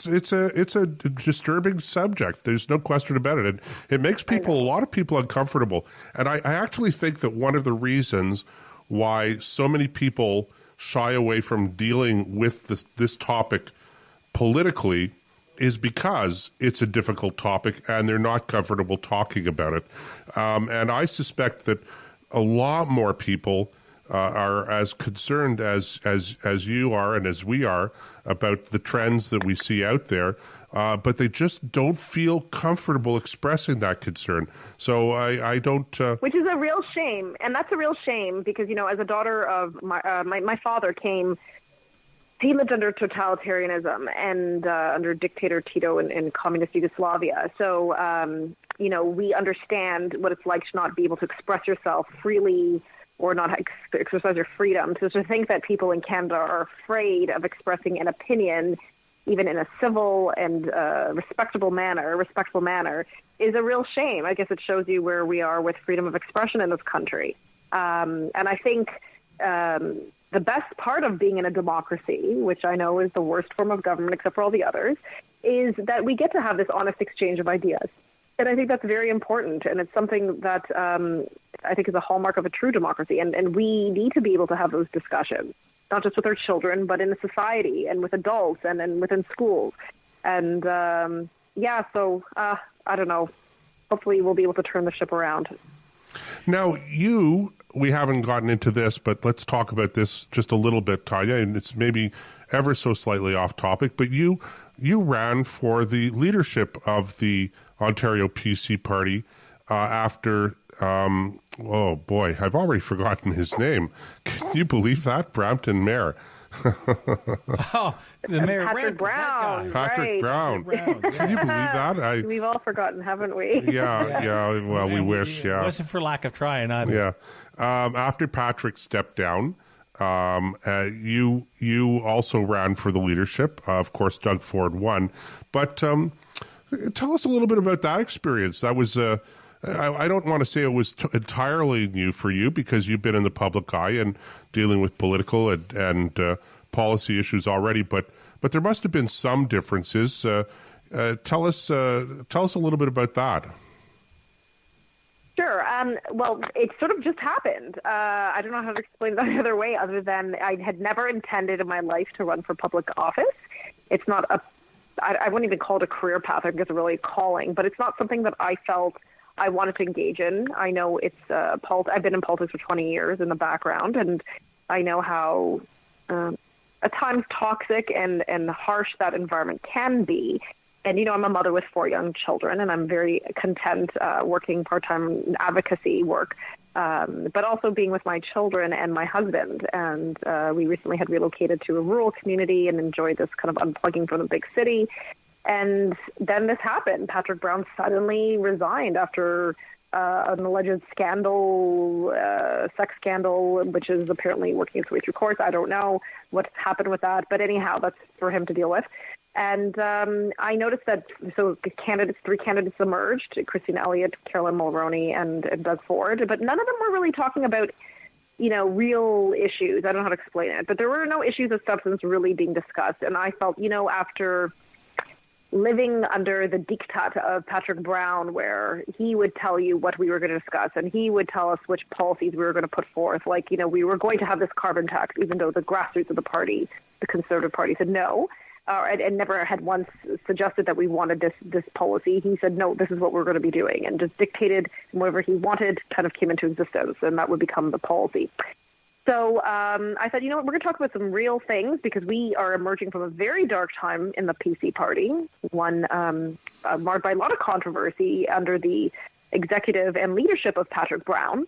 It's a disturbing subject. There's no question about it. And it makes a lot of people uncomfortable. And I actually think that one of the reasons why so many people shy away from dealing with this topic politically is because it's a difficult topic and they're not comfortable talking about it. And I suspect that a lot more people are as concerned as you are and as we are about the trends that we see out there, but they just don't feel comfortable expressing that concern. So I don't... Which is a real shame, and that's a real shame because, as a daughter of my father came... He lived under totalitarianism and under dictator Tito in communist Yugoslavia. So, we understand what it's like to not be able to express yourself freely or not exercise your freedom. So to think that people in Canada are afraid of expressing an opinion, even in a civil and respectful manner, is a real shame. I guess it shows you where we are with freedom of expression in this country. And I think... the best part of being in a democracy, which I know is the worst form of government except for all the others, is that we get to have this honest exchange of ideas. And I think that's very important, and it's something that I think is a hallmark of a true democracy, and we need to be able to have those discussions. not just with our children, but in the society and with adults and within schools. And so I don't know. Hopefully we'll be able to turn the ship around. Now, we haven't gotten into this, but let's talk about this just a little bit, Tanya, and it's maybe ever so slightly off topic, but you ran for the leadership of the Ontario PC Party after, oh boy, I've already forgotten his name. Can you believe that? Brampton Mayor. Oh, the mayor, Patrick Brown. Patrick Brown. Can you believe that? We've all forgotten, haven't we? Yeah. Well, we wish. It wasn't for lack of trying either. Yeah. After Patrick stepped down, you also ran for the leadership. Of course, Doug Ford won. But tell us a little bit about that experience. That was. I don't want to say it was entirely new for you because you've been in the public eye and dealing with political and policy issues already, but there must have been some differences. Tell us a little bit about that. Sure. Well, it sort of just happened. I don't know how to explain it any other way other than I had never intended in my life to run for public office. It's not I wouldn't even call it a career path. I think it's really a calling, but it's not something that I felt I wanted to engage in. I know it's I've been in politics for 20 years in the background, and I know how at times toxic and harsh that environment can be. And, I'm a mother with 4 young children, and I'm very content working part-time in advocacy work, but also being with my children and my husband. And we recently had relocated to a rural community and enjoyed this kind of unplugging from the big city. And then this happened. Patrick Brown suddenly resigned after an alleged scandal, sex scandal, which is apparently working its way through courts. I don't know what's happened with that, but anyhow, that's for him to deal with. And I noticed that three candidates emerged: Christine Elliott, Carolyn Mulroney, and Doug Ford. But none of them were really talking about, real issues. I don't know how to explain it, but there were no issues of substance really being discussed. And I felt, after living under the diktat of Patrick Brown, where he would tell you what we were going to discuss, and he would tell us which policies we were going to put forth. Like, we were going to have this carbon tax, even though the grassroots of the party, the Conservative Party, said no. And never had once suggested that we wanted this policy. He said, no, this is what we're going to be doing, and just dictated whatever he wanted kind of came into existence, and that would become the policy. So I said, we're going to talk about some real things because we are emerging from a very dark time in the PC party, one marred by a lot of controversy under the executive and leadership of Patrick Brown.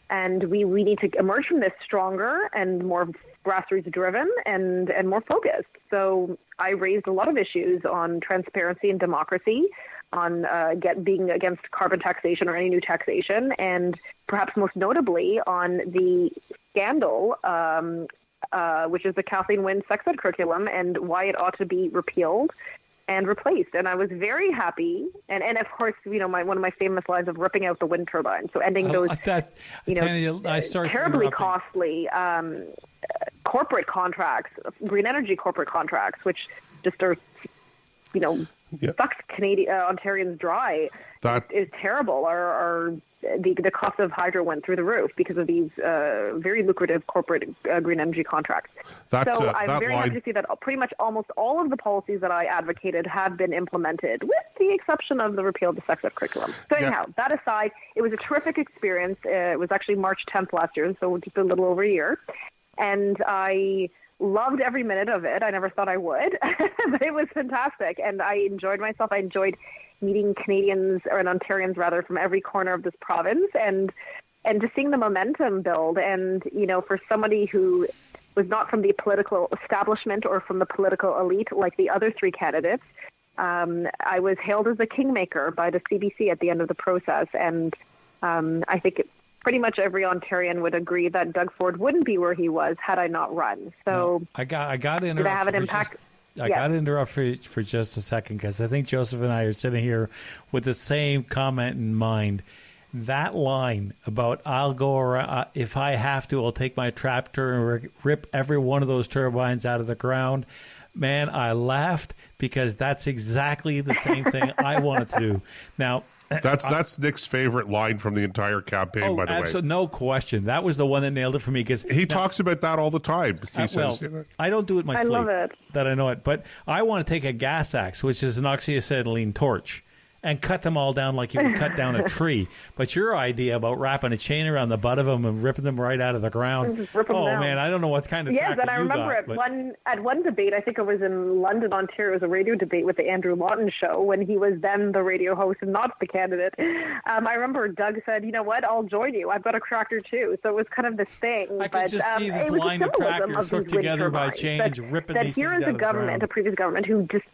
And we need to emerge from this stronger and more grassroots driven and more focused. So I raised a lot of issues on transparency and democracy, on being against carbon taxation or any new taxation, and perhaps most notably on the scandal, which is the Kathleen Wynne sex ed curriculum and why it ought to be repealed and replaced. And I was very happy. And of course, one of my famous lines of ripping out the wind turbine. So ending those, terribly costly corporate contracts, green energy corporate contracts, which just are, sucks Ontarians dry. That is terrible. The cost of hydro went through the roof because of these very lucrative corporate green energy contracts. So I'm very happy to see that pretty much almost all of the policies that I advocated have been implemented, with the exception of the repeal of the sex ed curriculum. So anyhow, that aside, it was a terrific experience. It was actually March 10th last year, so just a little over a year. And I loved every minute of it. I never thought I would, but it was fantastic. And I enjoyed myself. I enjoyed meeting Canadians, or Ontarians rather, from every corner of this province, and just seeing the momentum build. And, for somebody who was not from the political establishment or from the political elite like the other three candidates, I was hailed as a kingmaker by the CBC at the end of the process. And I think pretty much every Ontarian would agree that Doug Ford wouldn't be where he was had I not run. So no, I got to interrupt. Did I have an impact? I got to interrupt for just a second, because I think Joseph and I are sitting here with the same comment in mind. That line about I'll go around, if I have to, I'll take my tractor and rip every one of those turbines out of the ground. Man, I laughed because that's exactly the same thing I wanted to do. Now, That's Nick's favorite line from the entire campaign, by the way. No question. That was the one that nailed it for me. Because he talks about that all the time. He says, I don't do it in my sleep. I love it. That I know it. But I want to take a gas axe, which is an oxyacetylene torch, and cut them all down like you would cut down a tree. But your idea about wrapping a chain around the butt of them and ripping them right out of the ground. Man, I don't know what kind of Yes, and I remember at one debate, I think it was in London, Ontario, it was a radio debate with the Andrew Lawton show when he was then the radio host and not the candidate. I remember Doug said, you know what, I'll join you. I've got a tractor too. So it was kind of this thing. I could just see this line of tractors hooked together by chains, ripping these things out of the ground. A previous government who just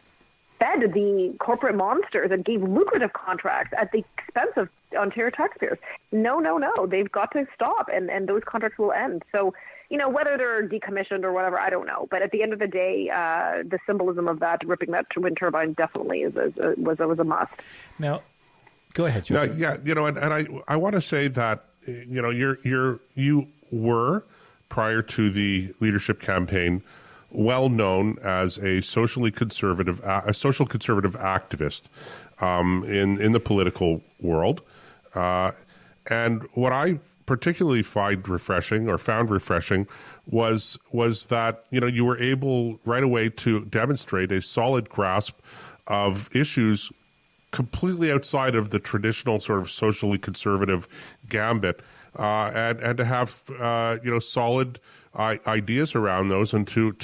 fed the corporate monsters and gave lucrative contracts at the expense of Ontario taxpayers. No. They've got to stop, and those contracts will end. So, whether they're decommissioned or whatever, I don't know. But at the end of the day, the symbolism of that, ripping that wind turbine, definitely was a must. Now, go ahead, Joe. And I want to say that, you were, prior to the leadership campaign, well known as a social conservative activist in the political world, and what I particularly found refreshing was that you were able right away to demonstrate a solid grasp of issues completely outside of the traditional sort of socially conservative gambit, and to have solid ideas around those and to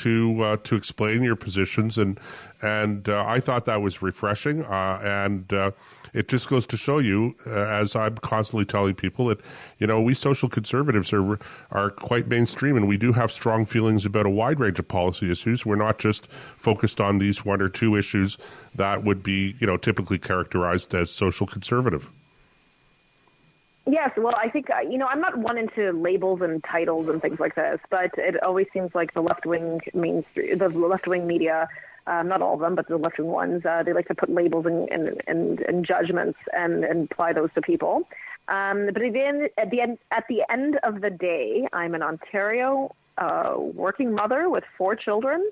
explain your positions, and I thought that was refreshing, and it just goes to show you, as I'm constantly telling people, that we social conservatives are quite mainstream, and we do have strong feelings about a wide range of policy issues. We're not just focused on these one or two issues that would be typically characterized as social conservative. Yes, well, I think, I'm not one into labels and titles and things like this, but it always seems like the left-wing media, not all of them, but the left-wing ones, they like to put labels and judgments and apply those to people. But again, at the end of the day, I'm an Ontario working mother with 4 children,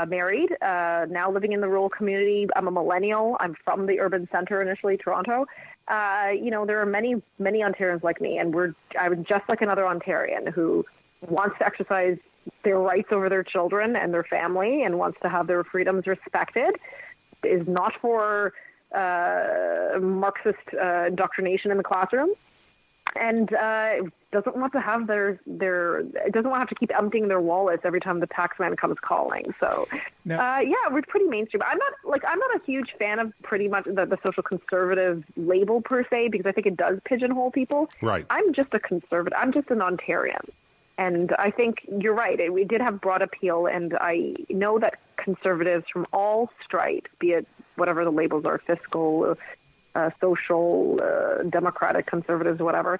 married, now living in the rural community. I'm a millennial. I'm from the urban center, initially Toronto. There are many, many Ontarians like me, and I was just like another Ontarian who wants to exercise their rights over their children and their family and wants to have their freedoms respected, is not for Marxist indoctrination in the classroom, and doesn't want to have doesn't want to have to keep emptying their wallets every time the taxman comes calling. So, we're pretty mainstream. I'm not a huge fan of pretty much the social conservative label per se, because I think it does pigeonhole people. Right. I'm just a conservative. I'm just an Ontarian. And I think you're right. We did have broad appeal, and I know that conservatives from all stripes, be it whatever the labels are, fiscal, social, democratic, conservatives, whatever,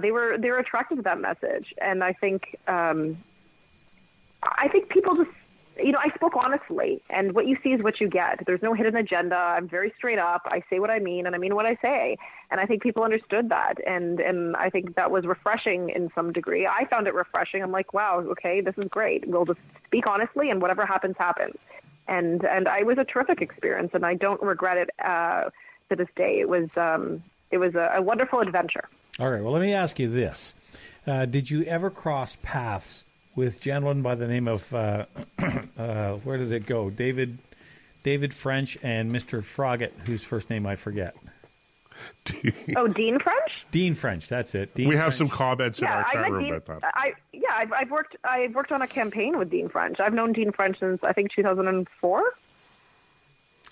they were attracted to that message. And I think people just, I spoke honestly, and what you see is what you get. There's no hidden agenda. I'm very straight up. I say what I mean, and I mean what I say. And I think people understood that, and I think that was refreshing in some degree. I found it refreshing. I'm like, wow, okay, this is great. We'll just speak honestly, and whatever happens, happens. And it was a terrific experience, and I don't regret it to this day. It was a wonderful adventure. All right. Well, let me ask you this: did you ever cross paths with a gentleman by the name of where did it go? David French and Mr. Froggatt, whose first name I forget. Dean French? Dean French, that's it. We have some comments in our chat room about that. I've worked on a campaign with Dean French. I've known Dean French since I think 2004.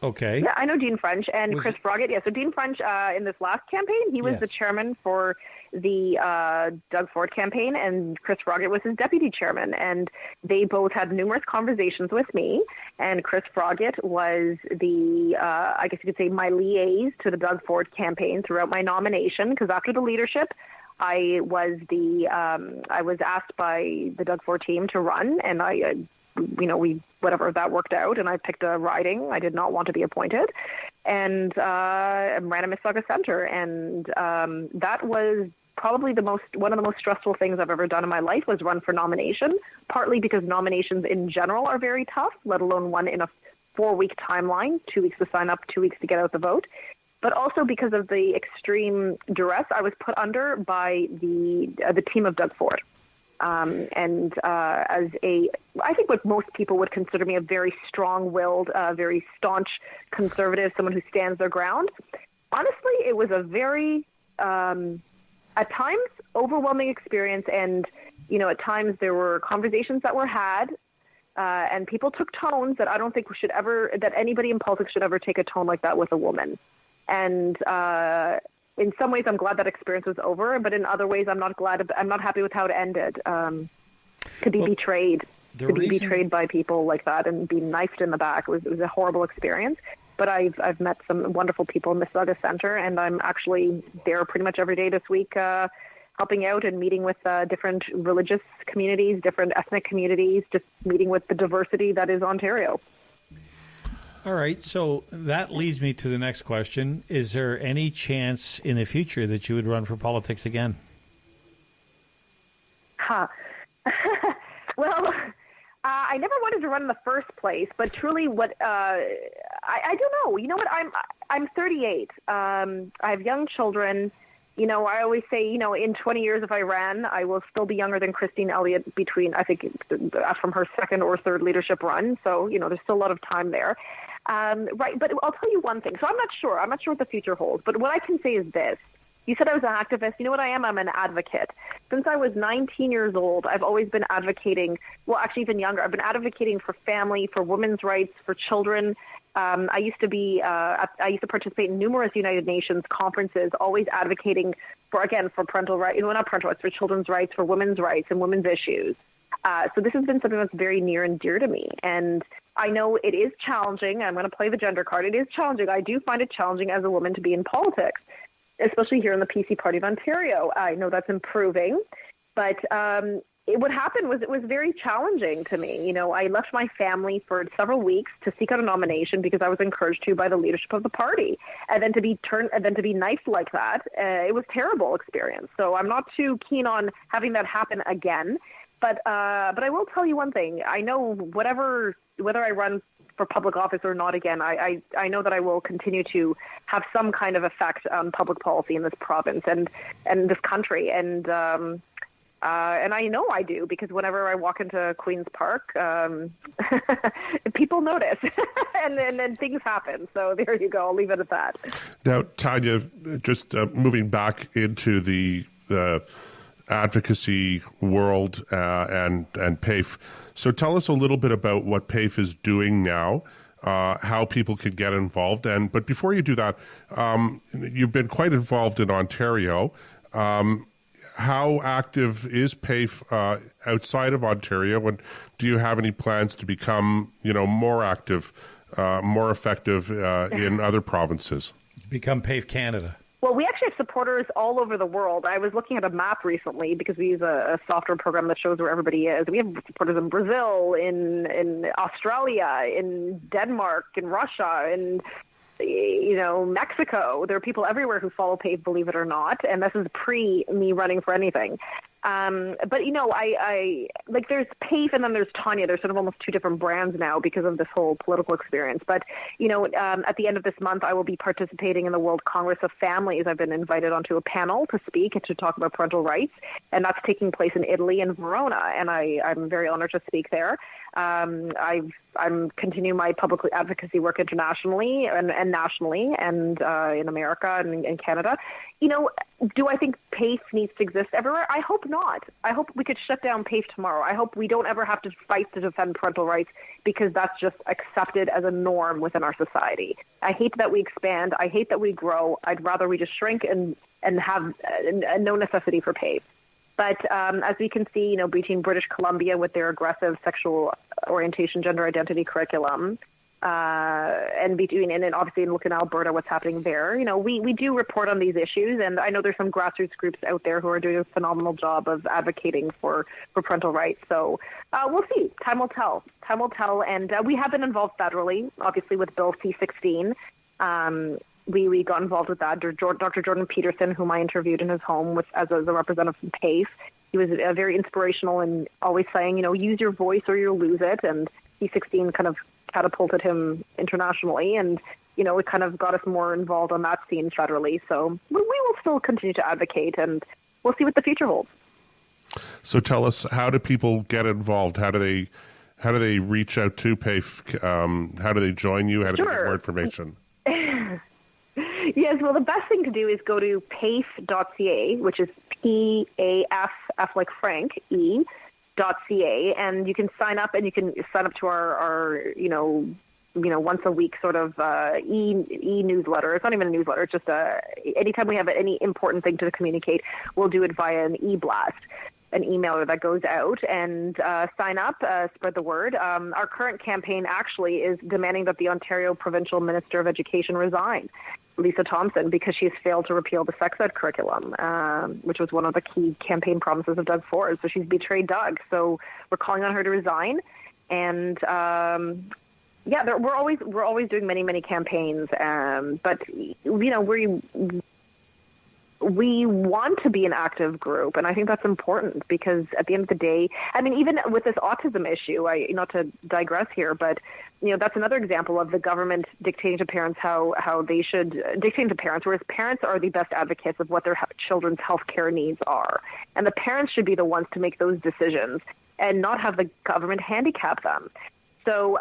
Okay. Yeah, I know Dean French and Chris Froggatt. Yeah, so Dean French in this last campaign, he was the chairman for the Doug Ford campaign, and Chris Froggatt was his deputy chairman. And they both had numerous conversations with me. And Chris Froggatt was I guess you could say, my liaison to the Doug Ford campaign throughout my nomination, because after the leadership, I was asked by the Doug Ford team to run, and whatever that worked out, and I picked a riding. I did not want to be appointed, and ran a Mississauga Centre, and that was probably one of the most stressful things I've ever done in my life, was run for nomination, partly because nominations in general are very tough, let alone one in a 4-week timeline, 2 weeks to sign up, 2 weeks to get out the vote. but also because of the extreme duress I was put under by the team of Doug Ford. As I think what most people would consider me a very strong-willed, very staunch conservative, someone who stands their ground. Honestly, it was a very, at times, overwhelming experience. And, at times there were conversations that were had, and people took tones that I don't think that anybody in politics should ever take a tone like that with a woman. And, in some ways, I'm glad that experience was over, but in other ways, I'm not happy with how it ended. To be betrayed by people like that and be knifed in the back, it was a horrible experience. But I've met some wonderful people in Mississauga Centre, and I'm actually there pretty much every day this week, helping out and meeting with different religious communities, different ethnic communities, just meeting with the diversity that is Ontario. All right, so that leads me to the next question. Is there any chance in the future that you would run for politics again? Well, I never wanted to run in the first place, but truly I don't know. You know what? I'm 38. I have young children. I always say, in 20 years, if I ran, I will still be younger than Christine Elliott from her second or third leadership run. So, there's still a lot of time there. Right. But I'll tell you one thing. So I'm not sure what the future holds. But what I can say is this. You said I was an activist. You know what I am? I'm an advocate. Since I was 19 years old, I've always been advocating, well, actually even younger, I've been advocating for family, for women's rights, for children. I used to participate in numerous United Nations conferences, always advocating for parental rights, not parental rights, for children's rights, for women's rights and women's issues. So this has been something that's very near and dear to me. And I know it is challenging. I'm going to play the gender card. It is challenging. I do find it challenging as a woman to be in politics, especially here in the PC Party of Ontario. I know that's improving, but what happened was it was very challenging to me. I left my family for several weeks to seek out a nomination because I was encouraged to by the leadership of the party, and then to be knifed like that, it was a terrible experience. So I'm not too keen on having that happen again. But I will tell you one thing. I know whether I run for public office or not again, I know that I will continue to have some kind of effect on public policy in this province and this country. And I know I do, because whenever I walk into Queen's Park, people notice and then things happen. So there you go. I'll leave it at that. Now, Tanya, just moving back into the advocacy world and PAFE. So tell us a little bit about what PAFE is doing now, how people could get involved. But before you do that, you've been quite involved in Ontario. How active is PAFE outside of Ontario, and do you have any plans to become, more active, more effective in other provinces? Become PAFE Canada. Well, we actually have supporters all over the world. I was looking at a map recently because we use a software program that shows where everybody is. We have supporters in Brazil, in Australia, in Denmark, in Russia, in Mexico. There are people everywhere who follow PAVE, believe it or not, and this is pre me running for anything. But I like, there's PAVE and then there's Tanya. There's sort of almost two different brands now because of this whole political experience. But at the end of this month, I will be participating in the World Congress of Families. I've been invited onto a panel to speak and to talk about parental rights, and that's taking place in Italy and Verona, and I'm very honored to speak there. I'm continuing my public advocacy work internationally and nationally, and in America and in Canada. Do I think PAFE needs to exist everywhere? I hope not. I hope we could shut down PAFE tomorrow. I hope we don't ever have to fight to defend parental rights because that's just accepted as a norm within our society. I hate that we expand. I hate that we grow. I'd rather we just shrink and have no necessity for PAFE. But as we can see, between British Columbia with their aggressive sexual orientation, gender identity curriculum, and obviously looking at Alberta, what's happening there, we do report on these issues, and I know there's some grassroots groups out there who are doing a phenomenal job of advocating for parental rights. So we'll see. Time will tell. And we have been involved federally, obviously with Bill C-16. We got involved with that. Dr. Jordan Peterson, whom I interviewed in his home as a representative from PACE, he was very inspirational and always saying, use your voice or you'll lose it. And E16 kind of catapulted him internationally, and it kind of got us more involved on that scene federally. So we will still continue to advocate, and we'll see what the future holds. So tell us, how do people get involved? How do they reach out to PAFE? How do they join you? How do they get more information? Yes, well, the best thing to do is go to pafe.ca, which is PAF, F like Frank, E.ca, and you can sign up, and you can sign up to our once a week sort of e-newsletter. It's not even a newsletter. It's just anytime we have any important thing to communicate, we'll do it via an e-blast, an emailer that goes out, and sign up, spread the word. Our current campaign actually is demanding that the Ontario Provincial Minister of Education resign, Lisa Thompson, because she's failed to repeal the sex ed curriculum, which was one of the key campaign promises of Doug Ford. So she's betrayed Doug. So we're calling on her to resign. And we're always doing many campaigns. But we want to be an active group, and I think that's important, because at the end of the day, I mean, even with this autism issue, not to digress here, but that's another example of the government dictating to parents how they should dictating to parents, whereas parents are the best advocates of what their children's health care needs are, and the parents should be the ones to make those decisions and not have the government handicap them. So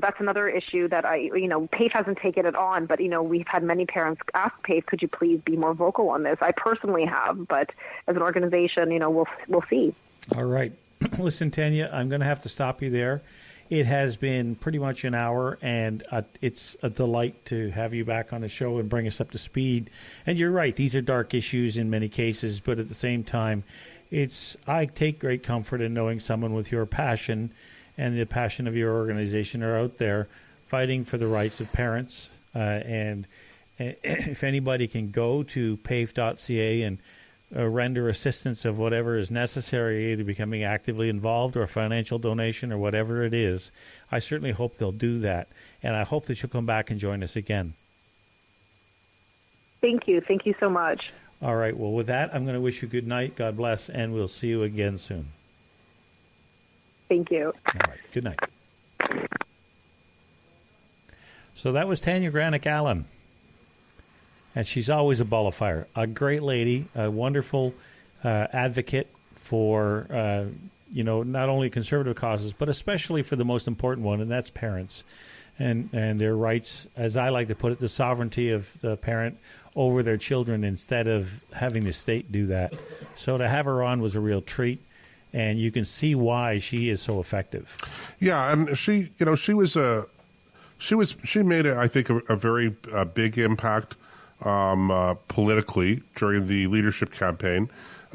that's another issue that PAFE hasn't taken it on, but, we've had many parents ask PAFE, could you please be more vocal on this? I personally have, but as an organization, we'll see. All right. Listen, Tanya, I'm going to have to stop you there. It has been pretty much an hour, and it's a delight to have you back on the show and bring us up to speed. And you're right, these are dark issues in many cases, but at the same time, I take great comfort in knowing someone with your passion and the passion of your organization are out there fighting for the rights of parents. And if anybody can go to pafe.ca and render assistance of whatever is necessary, either becoming actively involved or a financial donation or whatever it is, I certainly hope they'll do that. And I hope that you'll come back and join us again. Thank you. Thank you so much. All right. Well, with that, I'm going to wish you good night. God bless, and we'll see you again soon. Thank you. All right. Good night. So that was Tanya Granic Allen. And she's always a ball of fire. A great lady, a wonderful advocate for, not only conservative causes, but especially for the most important one, and that's parents and their rights, as I like to put it, the sovereignty of the parent over their children instead of having the state do that. So to have her on was a real treat. And you can see why she is so effective. Yeah, and she made, I think, a very big impact politically during the leadership campaign.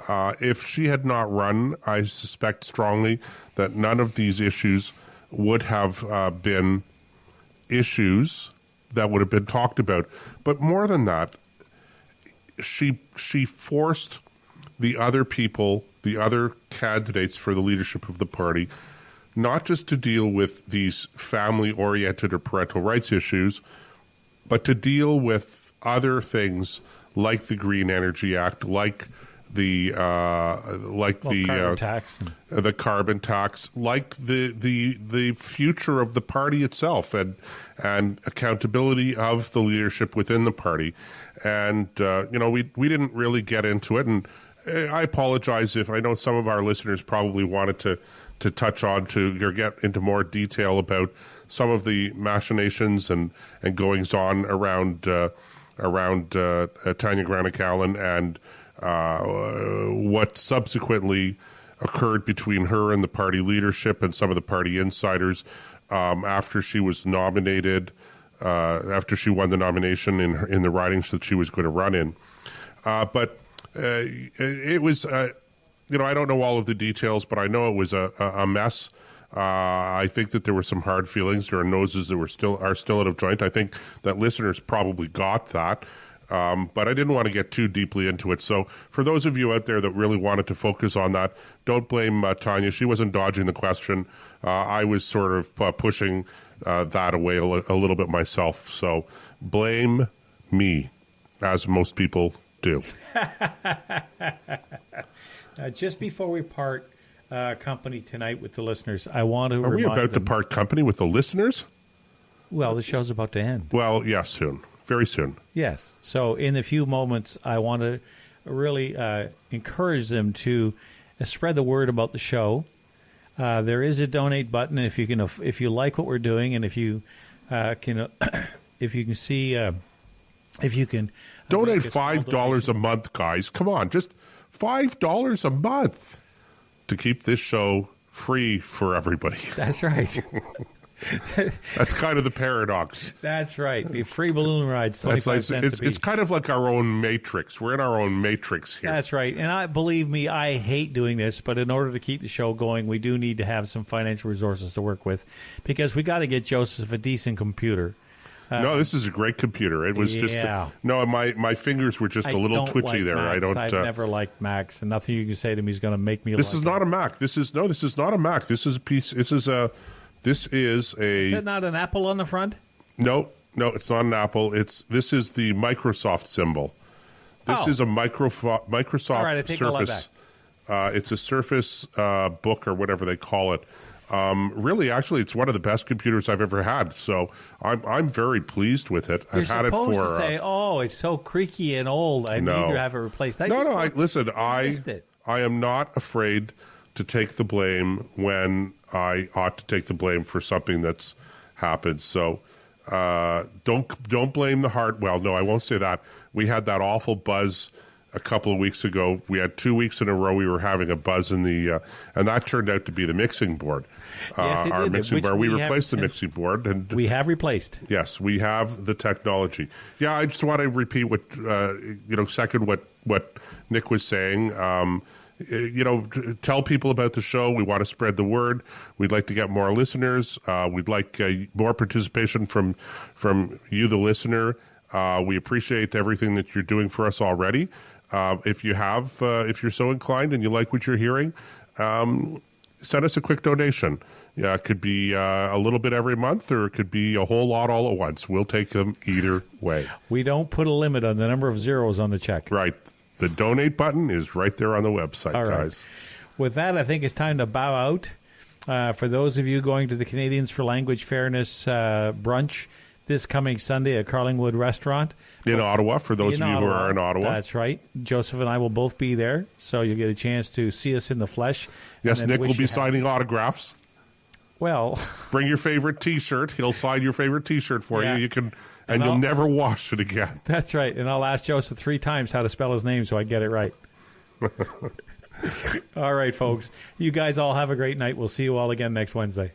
If she had not run, I suspect strongly that none of these issues would have been issues that would have been talked about. But more than that, she forced the other people, the other candidates for the leadership of the party, not just to deal with these family-oriented or parental rights issues, but to deal with other things like the Green Energy Act, like the carbon tax, the carbon tax, like the future of the party itself, and accountability of the leadership within the party. And we didn't really get into it, and I apologize if I know some of our listeners probably wanted to touch on or get into more detail about some of the machinations and goings on around Tanya Granic Allen and what subsequently occurred between her and the party leadership and some of the party insiders after she was nominated, after she won the nomination in the ridings that she was going to run in. But it was, I don't know all of the details, but I know it was a mess. I think that there were some hard feelings. There are noses that are still out of joint. I think that listeners probably got that. But I didn't want to get too deeply into it. So for those of you out there that really wanted to focus on that, don't blame Tanya. She wasn't dodging the question. I was sort of pushing that away a little bit myself. So blame me, as most people do. Just before we part, company tonight with the listeners. I want to Are we remind about to them, part company with the listeners? well, the show's about to end. Well, yes, soon. Very soon. Yes. So in a few moments, I want to really encourage them to spread the word about the show. There is a donate button if you like what we're doing, and if you can Donate make a small $5 a month, guys. Come on, just $5 a month to keep this show free for everybody. That's right. That's kind of the paradox. That's right. The free balloon rides, 25 That's like, cents a piece. it's kind of like our own matrix. We're in our own matrix here. That's right. And believe me, I hate doing this, but in order to keep the show going, we do need to have some financial resources to work with, because we got to get Joseph a decent computer. No, this is a great computer. It was just my fingers were just a little twitchy there. Macs. I don't. I've never liked Macs, and nothing you can say to me is going to make me. This is not a Mac. This is not a Mac. This is a piece. This is a. Is it not an Apple on the front? No, it's not an Apple. This is the Microsoft symbol. This is a Microsoft All right, I take Surface. It's a Surface book or whatever they call it. Really, actually, it's one of the best computers I've ever had. So I'm very pleased with it. You're I've had it for. supposed to say, "Oh, it's so creaky and old. I need to have it replaced." I am not afraid to take the blame when I ought to take the blame for something that's happened. So don't blame the hard. Well, no, I won't say that. We had that awful buzz a couple of weeks ago. We had 2 weeks in a row we were having a buzz in the and that turned out to be the mixing board. Yes, it our did, mixing board. We replaced the since. mixing board, and We have replaced. yes, we have the technology. Yeah, I just want to repeat what second what Nick was saying. Tell people about the show. We want to spread the word. We'd like to get more listeners. We'd like more participation from you, the listener. We appreciate everything that you're doing for us already. If you're so inclined and you like what you're hearing, send us a quick donation. Yeah, it could be a little bit every month, or it could be a whole lot all at once. We'll take them either way. We don't put a limit on the number of zeros on the check. Right. The donate button is right there on the website, All right. guys. With that, I think it's time to bow out. For those of you going to the Canadians for Language Fairness brunch this coming Sunday at Carlingwood Restaurant. In Ottawa, for those of you who are in Ottawa. That's right. Joseph and I will both be there, so you'll get a chance to see us in the flesh. Yes, Nick will be signing autographs. Well, bring your favorite T-shirt. He'll sign your favorite T-shirt for you. You can, and you'll never wash it again. That's right. And I'll ask Joseph 3 times how to spell his name so I get it right. All right, folks. You guys all have a great night. We'll see you all again next Wednesday.